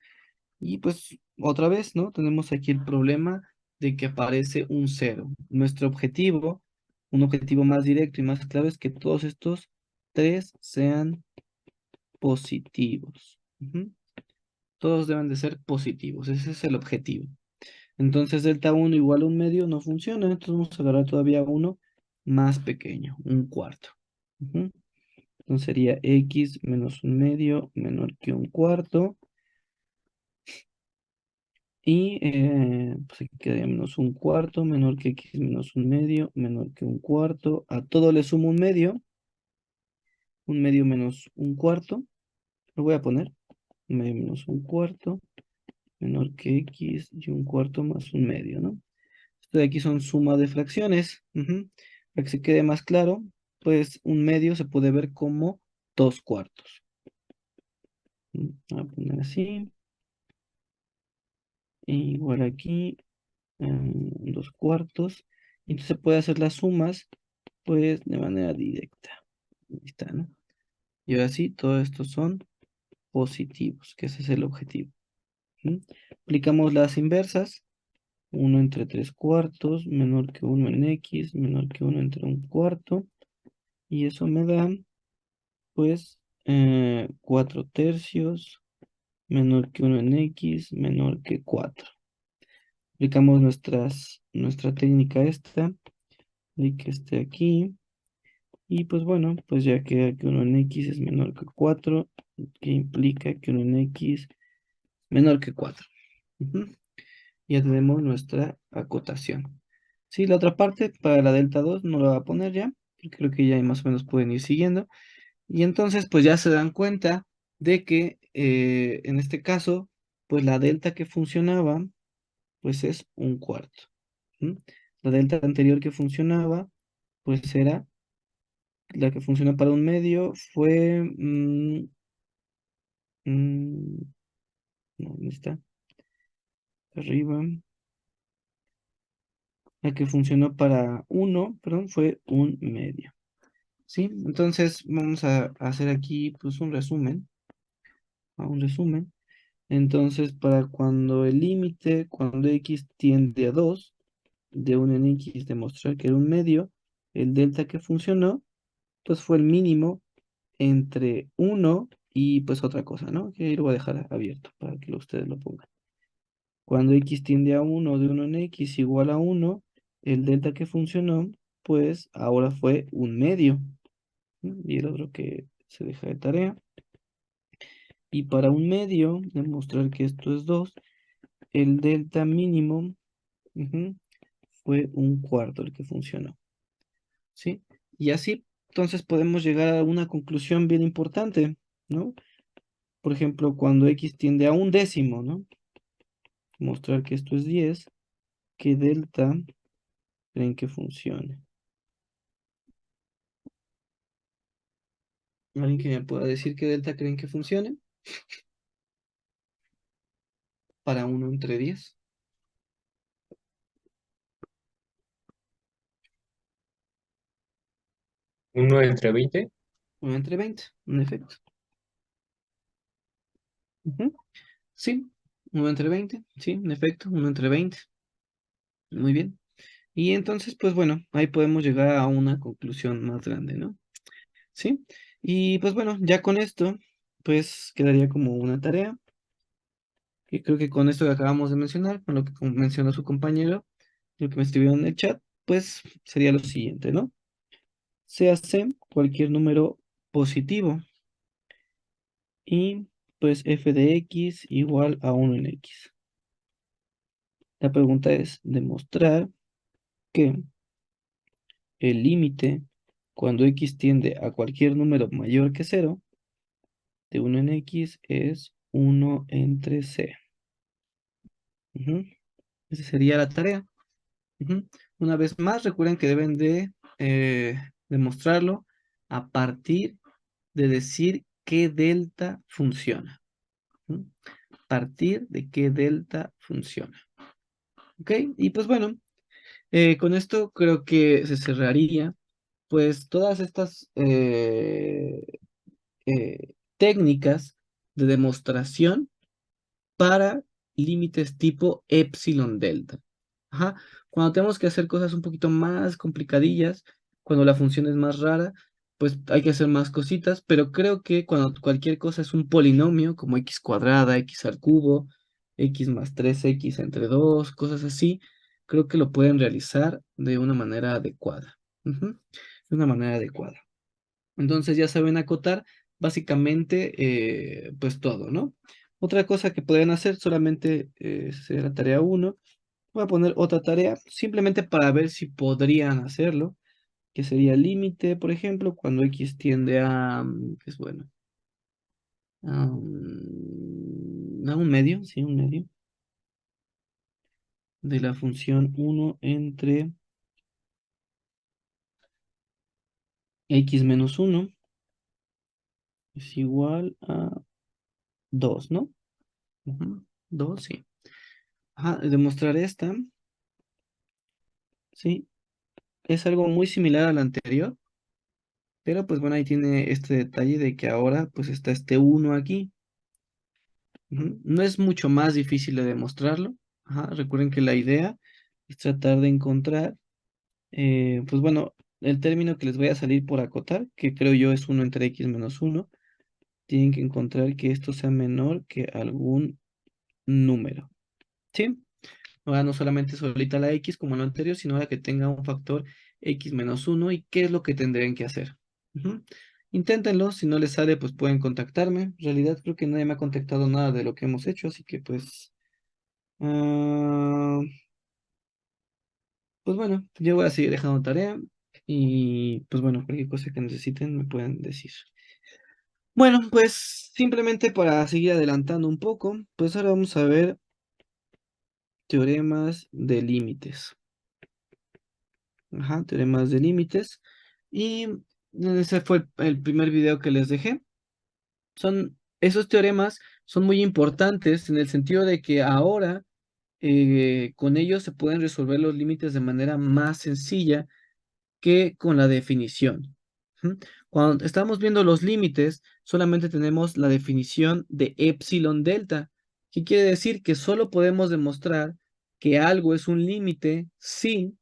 Y pues otra vez, ¿no? Tenemos aquí el problema de que aparece un cero. Nuestro objetivo, un objetivo más directo y más claro es que todos estos tres sean positivos. Ujú. Todos deben de ser positivos, ese es el objetivo. Entonces delta uno igual a un medio no funciona, entonces vamos a agarrar todavía uno más pequeño, un cuarto. Ujú. Entonces sería x menos un medio menor que un cuarto. Y pues aquí quedaría menos un cuarto, menor que x menos un medio, menor que un cuarto. A todo le sumo un medio menos un cuarto. Lo voy a poner, un medio menos un cuarto, menor que x y un cuarto más un medio, ¿no? Esto de aquí son suma de fracciones. Ujú. Para que se quede más claro, pues un medio se puede ver como dos cuartos. Voy a poner así. Igual aquí, dos cuartos. Entonces se puede hacer las sumas pues de manera directa. Ahí está, ¿no? Y ahora sí, todos estos son positivos, que ese es el objetivo. ¿Mm? Aplicamos las inversas. 1/3 cuartos menor que 1 en x, menor que 1/1 cuarto. Y eso me da, pues, 4 tercios menor que 1 en x, menor que 4. Aplicamos nuestra técnica esta, de que esté aquí. Y pues bueno, pues ya queda que 1 en x es menor que 4, que implica que 1 en x menor que 4. Ujú. Ya tenemos nuestra acotación. Sí, la otra parte, para la delta 2 no la voy a poner ya, porque creo que ya más o menos pueden ir siguiendo. Y entonces, pues ya se dan cuenta de que en este caso, pues la delta que funcionaba, pues es 1 cuarto. ¿Mm? La delta anterior que funcionaba, pues era la que funciona para un medio, fue... no, ¿dónde está? Arriba. La que funcionó para uno, perdón, fue un medio. ¿Sí? Entonces vamos a hacer aquí pues un resumen. Un resumen. Entonces, para cuando el límite, cuando x tiende a 2 de 1 en x demostrar que era un medio, el delta que funcionó, pues fue el mínimo entre uno y pues otra cosa, ¿no? Que ahí lo voy a dejar abierto para que ustedes lo pongan. Cuando x tiende a 1 de 1 en x igual a 1, el delta que funcionó, pues ahora fue un medio. ¿Sí? Y el otro que se deja de tarea. Y para un medio, demostrar que esto es 2, el delta mínimo ujú, fue 1 cuarto el que funcionó. ¿Sí? Y así, entonces podemos llegar a una conclusión bien importante, ¿no? Por ejemplo, cuando x tiende a un décimo, ¿no? Mostrar que esto es 10, ¿qué delta creen que funcione? ¿Alguien que me pueda decir qué delta creen que funcione? Para 1/10.
1/20.
1/20, en efecto. Ujú. Sí, 1/20, sí, en efecto, 1/20. Muy bien. Y entonces, pues bueno, ahí podemos llegar a una conclusión más grande, ¿no? ¿Sí? Y pues bueno, ya con esto, pues quedaría como una tarea. Y creo que con esto que acabamos de mencionar, con lo que mencionó su compañero, lo que me escribió en el chat, pues sería lo siguiente, ¿no? Se hace cualquier número positivo y pues f de x igual a 1 en x. La pregunta es demostrar que el límite cuando x tiende a cualquier número mayor que 0 de 1 en x es 1/c. Ujú. Esa sería la tarea. Ujú. Una vez más, recuerden que deben de demostrarlo a partir de decir qué delta funciona. ¿Mm? Partir de qué delta funciona. ¿Ok? Y pues bueno, con esto creo que se cerraría pues todas estas técnicas de demostración para límites tipo epsilon delta. Ajá. Cuando tenemos que hacer cosas un poquito más complicadillas, cuando la función es más rara, pues hay que hacer más cositas, pero creo que cuando cualquier cosa es un polinomio, como x cuadrada, x al cubo, x más 3x entre 2, cosas así, creo que lo pueden realizar de una manera adecuada. Ujú. De una manera adecuada. Entonces ya saben acotar básicamente pues todo, ¿no? Otra cosa que pueden hacer solamente será la tarea uno. Voy a poner otra tarea simplemente para ver si podrían hacerlo, que sería el límite, por ejemplo, cuando x tiende a, que es bueno, a un medio, sí, un medio, de la función 1 entre x menos 1 es igual a 2, ¿no? Ujú, 2, sí. Ajá, demostrar esta, ¿sí? Es algo muy similar al anterior, pero pues bueno, ahí tiene este detalle de que ahora pues está este uno aquí. Ujú. No es mucho más difícil de demostrarlo. Ajá. Recuerden que la idea es tratar de encontrar, pues bueno, el término que les voy a salir por acotar, que creo yo es 1 entre x menos 1. Tienen que encontrar que esto sea menor que algún número. ¿Sí? Ahora no solamente solita la x como en lo anterior, sino ahora que tenga un factor x menos 1 y qué es lo que tendrían que hacer. Ujú. Inténtenlo, si no les sale, pues pueden contactarme. En realidad creo que nadie me ha contactado nada de lo que hemos hecho, así que ah, pues bueno, yo voy a seguir dejando tarea y pues bueno, cualquier cosa que necesiten me pueden decir. Bueno, pues simplemente para seguir adelantando un poco, pues ahora vamos a ver teoremas de límites. Ajá, teoremas de límites. Y ese fue el primer video que les dejé. Esos teoremas son muy importantes en el sentido de que ahora con ellos se pueden resolver los límites de manera más sencilla que con la definición. ¿Mm? Cuando estamos viendo los límites, solamente tenemos la definición de epsilon delta, que quiere decir que solo podemos demostrar que algo es un límite si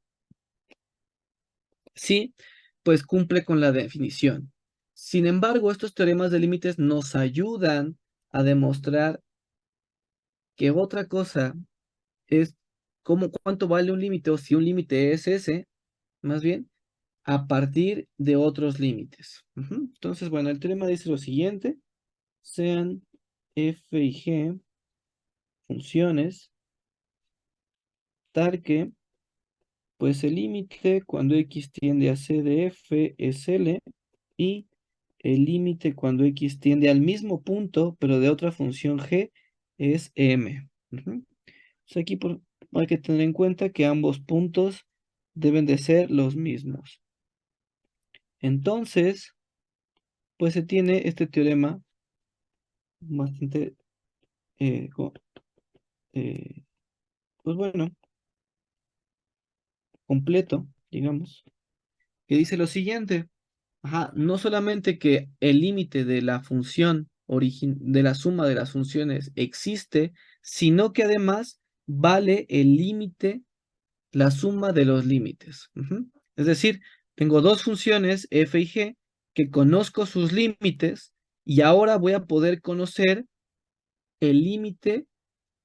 pues cumple con la definición. Sin embargo, estos teoremas de límites nos ayudan a demostrar que otra cosa es cuánto vale un límite o si un límite es ese, más bien, a partir de otros límites. Ujú. Entonces, bueno, el teorema dice lo siguiente: sean f y g funciones tal que, pues el límite cuando x tiende a c de f es L y el límite cuando x tiende al mismo punto, pero de otra función g, es m. Ujú. Entonces aquí hay que tener en cuenta que ambos puntos deben de ser los mismos. Entonces, pues se tiene este teorema bastante, eh, co- eh, pues bueno, completo, digamos, que dice lo siguiente. Ajá, no solamente que el límite de la función de la suma de las funciones existe, sino que además vale el límite, la suma de los límites. Ujú. Es decir, tengo dos funciones f y g que conozco sus límites y ahora voy a poder conocer el límite,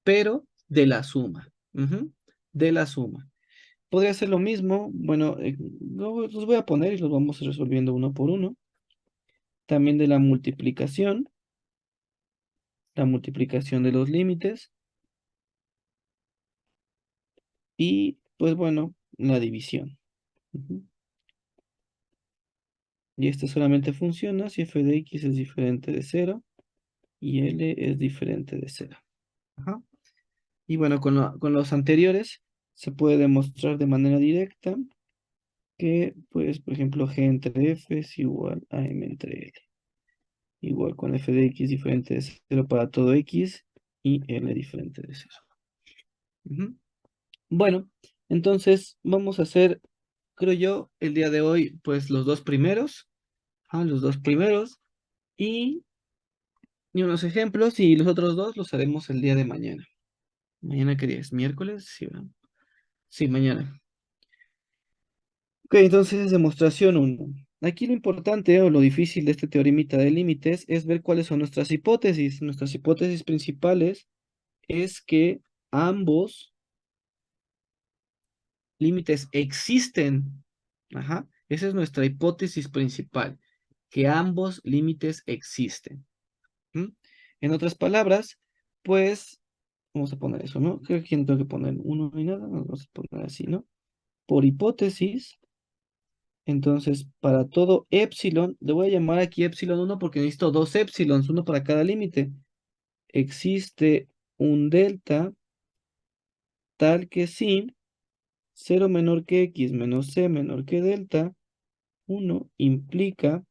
pero de la suma. Ujú. De la suma. Podría ser lo mismo, bueno, los voy a poner y los vamos resolviendo uno por uno. También de la multiplicación de los límites y pues bueno, la división. Ujú. Y este solamente funciona si f de x es diferente de 0 y L es diferente de 0. Ajá. Y bueno, con los anteriores se puede demostrar de manera directa que, pues, por ejemplo, g entre f es igual a m entre L. Igual con f de x diferente de 0 para todo x y L diferente de 0. Ujú. Bueno, entonces vamos a hacer, creo yo, el día de hoy, pues los dos primeros, los dos primeros, y, y unos ejemplos, y los otros dos los haremos el día de mañana. ¿Mañana qué día es? ¿Miércoles? Sí, ¿verdad? Sí, mañana. Ok, entonces demostración uno. Aquí lo importante o lo difícil de este teoremita de límites es ver cuáles son nuestras hipótesis. Nuestras hipótesis principales es que ambos límites existen. Ajá. Esa es nuestra hipótesis principal, que ambos límites existen. ¿Mm? En otras palabras, pues, vamos a poner eso, ¿no? Creo que aquí no tengo que poner uno ni nada, vamos a poner así, ¿no? Por hipótesis, entonces, para todo epsilon, le voy a llamar aquí epsilon 1 porque necesito dos epsilons, uno para cada límite. Existe un delta tal que si 0 menor que x menos c menor que delta, 1 implica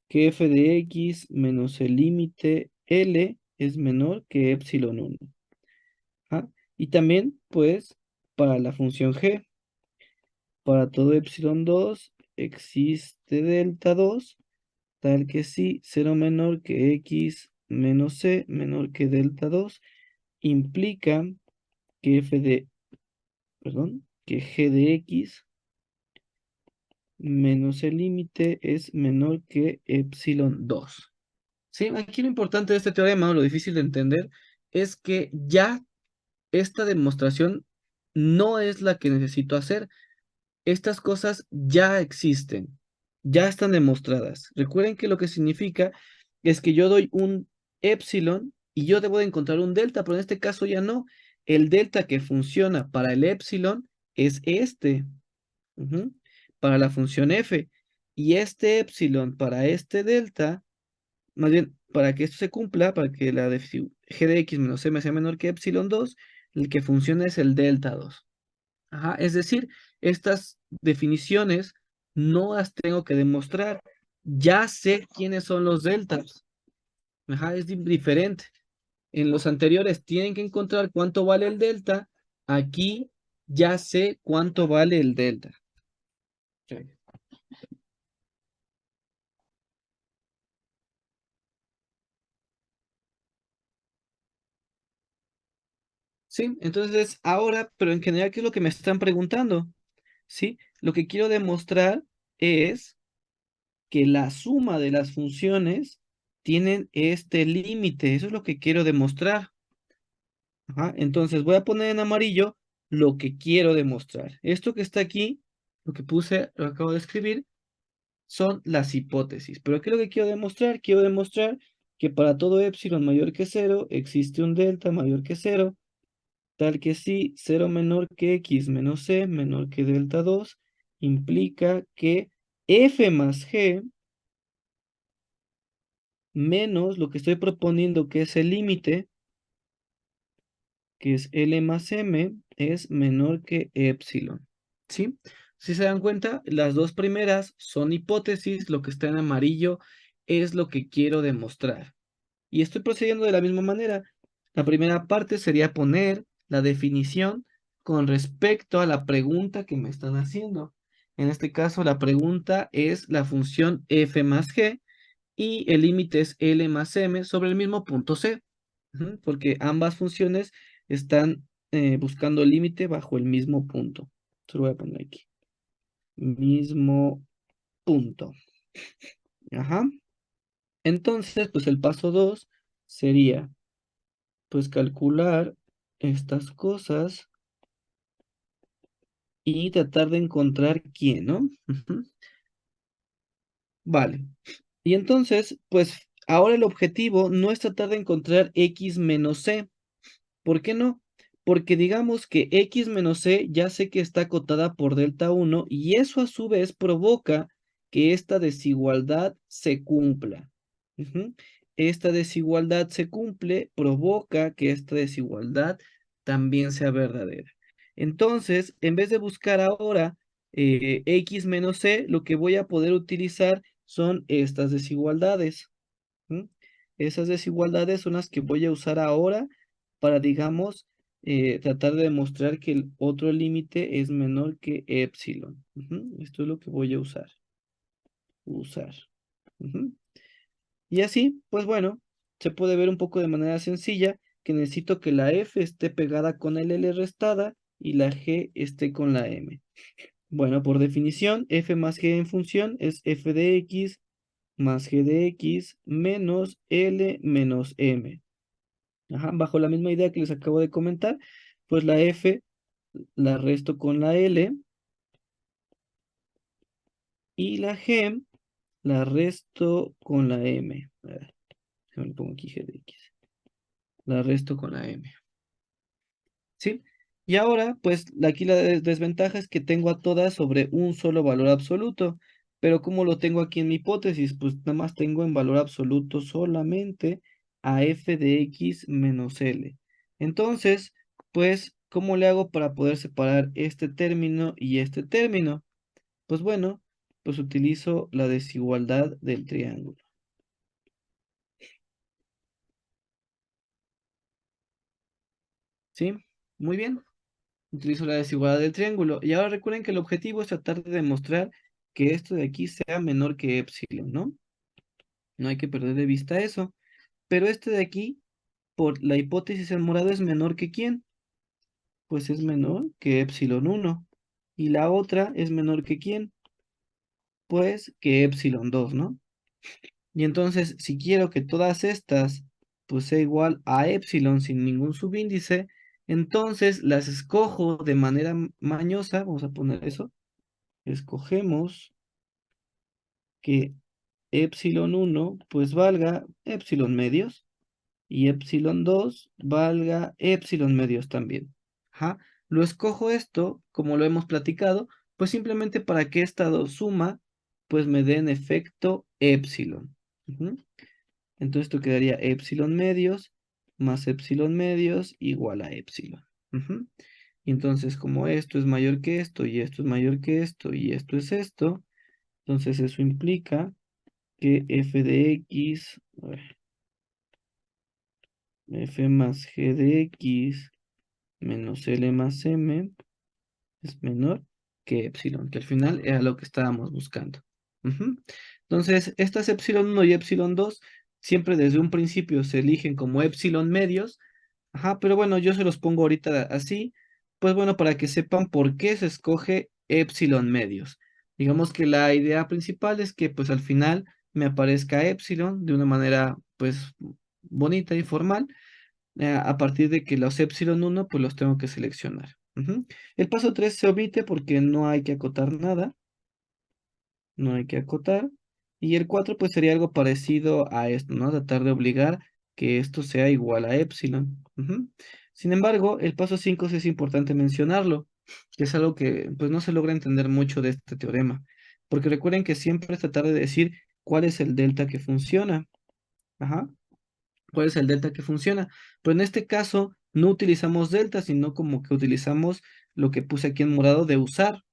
que f de x menos el límite L es menor que epsilon 1. ¿Ah? Y también, pues, para la función g, para todo epsilon 2 existe delta 2, tal que si 0 menor que x menos c menor que delta 2 implica que que g de x menos el límite es menor que epsilon 2. Sí, aquí lo importante de este teorema, o lo difícil de entender, es que ya esta demostración no es la que necesito hacer. Estas cosas ya existen, ya están demostradas. Recuerden que lo que significa es que yo doy un epsilon y yo debo de encontrar un delta, pero en este caso ya no. El delta que funciona para el epsilon es este, ujú, para la función f. Y este epsilon para este delta, más bien, para que esto se cumpla, para que la g de x menos m sea menor que epsilon 2, el que funciona es el delta 2. Ajá, es decir, estas definiciones no las tengo que demostrar. Ya sé quiénes son los deltas. Ajá, es diferente. En los anteriores tienen que encontrar cuánto vale el delta. Aquí ya sé cuánto vale el delta. Ok. Sí, entonces ahora, pero en general, ¿qué es lo que me están preguntando? Sí, lo que quiero demostrar es que la suma de las funciones tienen este límite. Eso es lo que quiero demostrar. Ajá, entonces voy a poner en amarillo lo que quiero demostrar. Esto que está aquí, lo que puse, lo acabo de escribir, son las hipótesis. Pero ¿qué es lo que quiero demostrar? Quiero demostrar que para todo epsilon mayor que cero existe un delta mayor que cero, tal que si cero menor que x menos c menor que delta 2 implica que f más g menos lo que estoy proponiendo que es el límite, que es L más M, es menor que epsilon. ¿Sí? Si se dan cuenta, las dos primeras son hipótesis, lo que está en amarillo es lo que quiero demostrar. Y estoy procediendo de la misma manera. La primera parte sería poner la definición con respecto a la pregunta que me están haciendo. En este caso, la pregunta es la función f más g y el límite es L más M sobre el mismo punto C, porque ambas funciones están buscando el límite bajo el mismo punto. Se lo voy a poner aquí. Mismo punto. Ajá. Entonces, pues el paso 2 sería, pues calcular estas cosas y tratar de encontrar quién, ¿no? Ujú. Vale. Y entonces, pues ahora el objetivo no es tratar de encontrar x menos c. ¿Por qué no? Porque digamos que x menos c ya sé que está acotada por delta 1 y eso a su vez provoca que esta desigualdad se cumpla. Ujú. Esta desigualdad se cumple, provoca que esta desigualdad también sea verdadera. Entonces, en vez de buscar ahora x menos c, lo que voy a poder utilizar son estas desigualdades. ¿Mm? Esas desigualdades son las que voy a usar ahora para, digamos, tratar de demostrar que el otro límite es menor que epsilon. Ujú. Esto es lo que voy a usar. Ujú. Y así, pues bueno, se puede ver un poco de manera sencilla que necesito que la f esté pegada con el L restada y la g esté con la m. Bueno, por definición, f más g en función es f de x más g de x menos L menos M. Ajá, bajo la misma idea que les acabo de comentar, pues la F la resto con la L y la G la resto con la M. A ver, déjame pongo aquí G de X. La resto con la M. ¿Sí? Y ahora, pues aquí la desventaja es que tengo a todas sobre un solo valor absoluto. Pero como lo tengo aquí en mi hipótesis, pues nada más tengo en valor absoluto solamente a f de x menos L. Entonces, pues, ¿cómo le hago para poder separar este término y este término? Pues bueno, pues utilizo la desigualdad del triángulo. ¿Sí? Muy bien. Utilizo la desigualdad del triángulo. Y ahora recuerden que el objetivo es tratar de demostrar que esto de aquí sea menor que epsilon, ¿no? No hay que perder de vista eso. Pero este de aquí, por la hipótesis en morado, es menor que ¿quién? Pues es menor que epsilon 1. Y la otra es menor que ¿quién? Pues que epsilon 2, ¿no? Y entonces, si quiero que todas estas pues sea igual a epsilon sin ningún subíndice, entonces las escojo de manera mañosa, vamos a poner eso, escogemos que epsilon 1 pues valga epsilon medios y epsilon 2 valga epsilon medios también. Ajá. Lo escojo esto, como lo hemos platicado, pues simplemente para que esta suma pues me dé en efecto epsilon. Ujú. Entonces esto quedaría epsilon medios más epsilon medios igual a epsilon. Ujú. Y entonces como esto es mayor que esto y esto es mayor que esto y esto es esto, entonces eso implica que f de x, a ver, f más g de x menos L más M es menor que epsilon, que al final era lo que estábamos buscando. Ujú. Entonces, estas epsilon 1 y epsilon 2 siempre desde un principio se eligen como epsilon medios. Ajá, pero bueno, yo se los pongo ahorita así, pues bueno, para que sepan por qué se escoge epsilon medios. Digamos que la idea principal es que pues al final me aparezca epsilon de una manera pues bonita y formal a partir de que los epsilon 1 pues los tengo que seleccionar. Ujú. El paso 3 se omite porque no hay que acotar nada, no hay que acotar. Y el 4 pues sería algo parecido a esto, ¿no? Tratar de obligar que esto sea igual a epsilon. Ujú. Sin embargo, el paso 5 sí es importante mencionarlo, que es algo que pues no se logra entender mucho de este teorema. Porque recuerden que siempre es tratar de decir cuál es el delta que funciona. Ajá. ¿Cuál es el delta que funciona? Pero en este caso no utilizamos delta, sino como que utilizamos lo que puse aquí en morado de usar.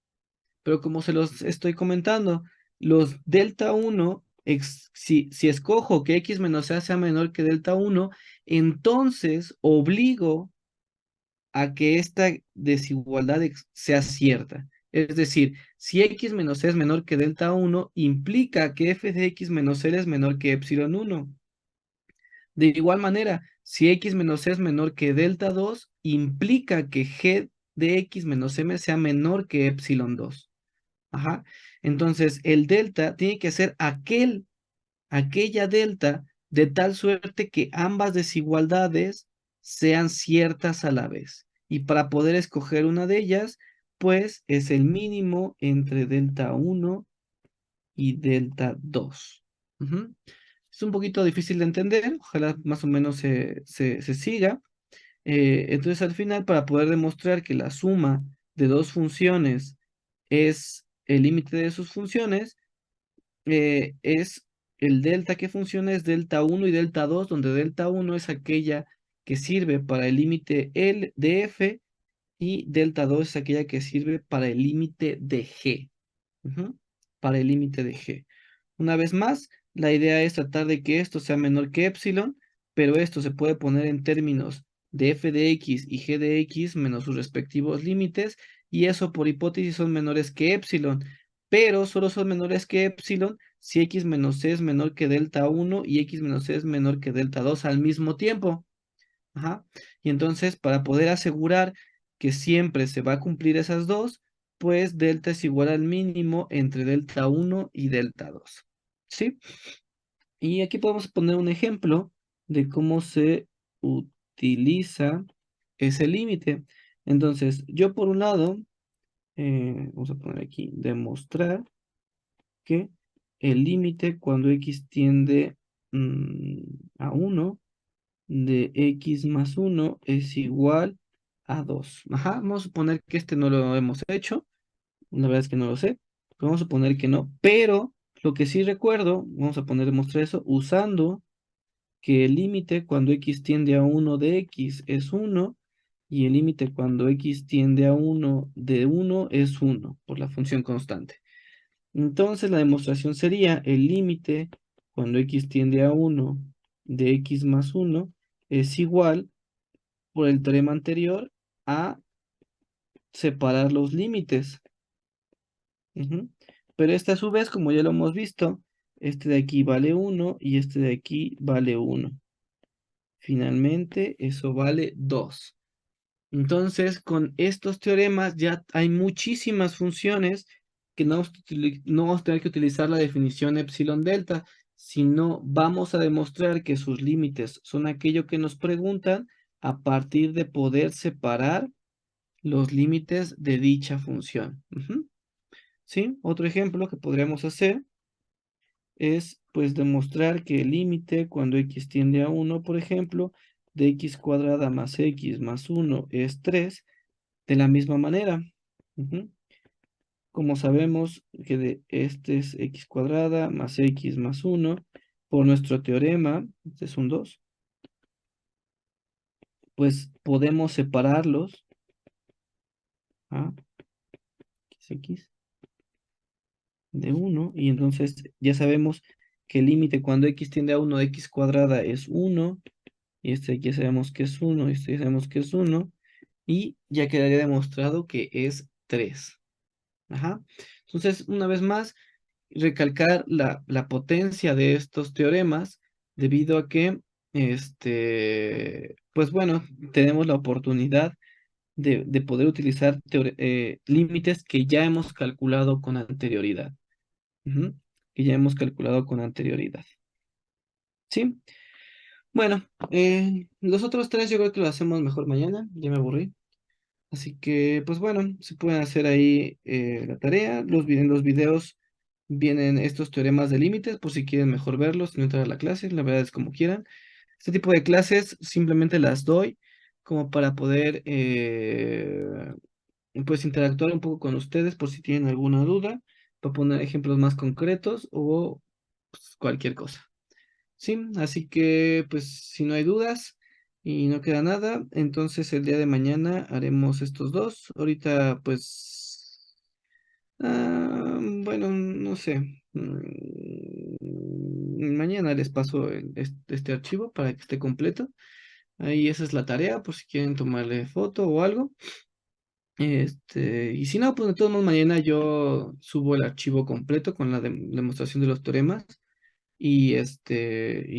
Pero como se los estoy comentando, los delta 1, si escojo que x menos a sea menor que delta 1, entonces obligo a que esta desigualdad sea cierta. Es decir, si x menos c es menor que delta 1, implica que f de x menos l es menor que epsilon 1. De igual manera, si x menos c es menor que delta 2, implica que g de x menos m sea menor que epsilon 2. Ajá. Entonces, el delta tiene que ser aquella delta de tal suerte que ambas desigualdades sean ciertas a la vez. Y para poder escoger una de ellas, pues es el mínimo entre delta 1 y delta 2. Ujú. Es un poquito difícil de entender, ojalá más o menos se siga. Entonces al final, para poder demostrar que la suma de dos funciones es el límite de sus funciones, es el delta que funciona es delta 1 y delta 2, donde delta 1 es aquella que sirve para el límite L de f y delta 2 es aquella que sirve para el límite de g. Ujú. Para el límite de g. Una vez más, la idea es tratar de que esto sea menor que epsilon, pero esto se puede poner en términos de f de x y g de x menos sus respectivos límites, y eso por hipótesis son menores que epsilon, pero solo son menores que epsilon si x menos c es menor que delta 1 y x menos c es menor que delta 2 al mismo tiempo. Ajá. Y entonces, para poder asegurar que siempre se va a cumplir esas dos, pues delta es igual al mínimo entre delta 1 y delta 2. ¿Sí? Y aquí podemos poner un ejemplo de cómo se utiliza ese límite. Entonces, yo por un lado, vamos a poner aquí, demostrar que el límite cuando x tiende a 1 de x más 1 es igual a 2. Ajá, vamos a suponer que este no lo hemos hecho. La verdad es que no lo sé. Vamos a suponer que no. Pero lo que sí recuerdo, vamos a poner demostrar eso usando que el límite cuando x tiende a 1 de x es 1 y el límite cuando x tiende a 1 de 1 es 1 por la función constante. Entonces la demostración sería el límite cuando x tiende a 1 de x más 1 es igual por el teorema anterior a separar los límites. Ujú. Pero este a su vez, como ya lo hemos visto, este de aquí vale 1 y este de aquí vale 1. Finalmente, eso vale 2. Entonces, con estos teoremas ya hay muchísimas funciones que no vamos a tener que utilizar la definición epsilon delta, sino vamos a demostrar que sus límites son aquello que nos preguntan a partir de poder separar los límites de dicha función. ¿Sí? Otro ejemplo que podríamos hacer es pues demostrar que el límite cuando x tiende a 1, por ejemplo, de x cuadrada más x más 1 es 3, de la misma manera. Como sabemos que de este es x cuadrada más x más 1, por nuestro teorema, este es un 2, pues podemos separarlos a x de 1, y entonces ya sabemos que el límite cuando x tiende a 1 de x cuadrada es 1, y este ya sabemos que es 1, este ya sabemos que es 1, y ya quedaría demostrado que es 3. Ajá. Entonces, una vez más, recalcar la potencia de estos teoremas, debido a que, pues bueno, tenemos la oportunidad de poder utilizar límites que ya hemos calculado con anterioridad. Ujú. Que ya hemos calculado con anterioridad. ¿Sí? Bueno, los otros tres yo creo que lo hacemos mejor mañana, ya me aburrí. Así que, pues bueno, se pueden hacer ahí la tarea. En los videos vienen estos teoremas de límites, por si quieren mejor verlos, no entrar a la clase, la verdad es como quieran. Este tipo de clases simplemente las doy como para poder, pues, interactuar un poco con ustedes por si tienen alguna duda, para poner ejemplos más concretos o pues, cualquier cosa. Sí, así que pues si no hay dudas y no queda nada, entonces el día de mañana haremos estos dos. Ahorita pues, bueno, no sé. Mañana les paso este archivo para que esté completo. Ahí esa es la tarea, por si quieren tomarle foto o algo. Y si no, pues de todos modos mañana yo subo el archivo completo con la demostración de los teoremas y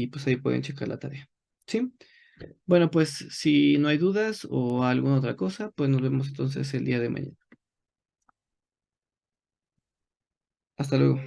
pues ahí pueden checar la tarea. ¿Sí? Bueno, pues si no hay dudas o alguna otra cosa, pues nos vemos entonces el día de mañana. Hasta luego.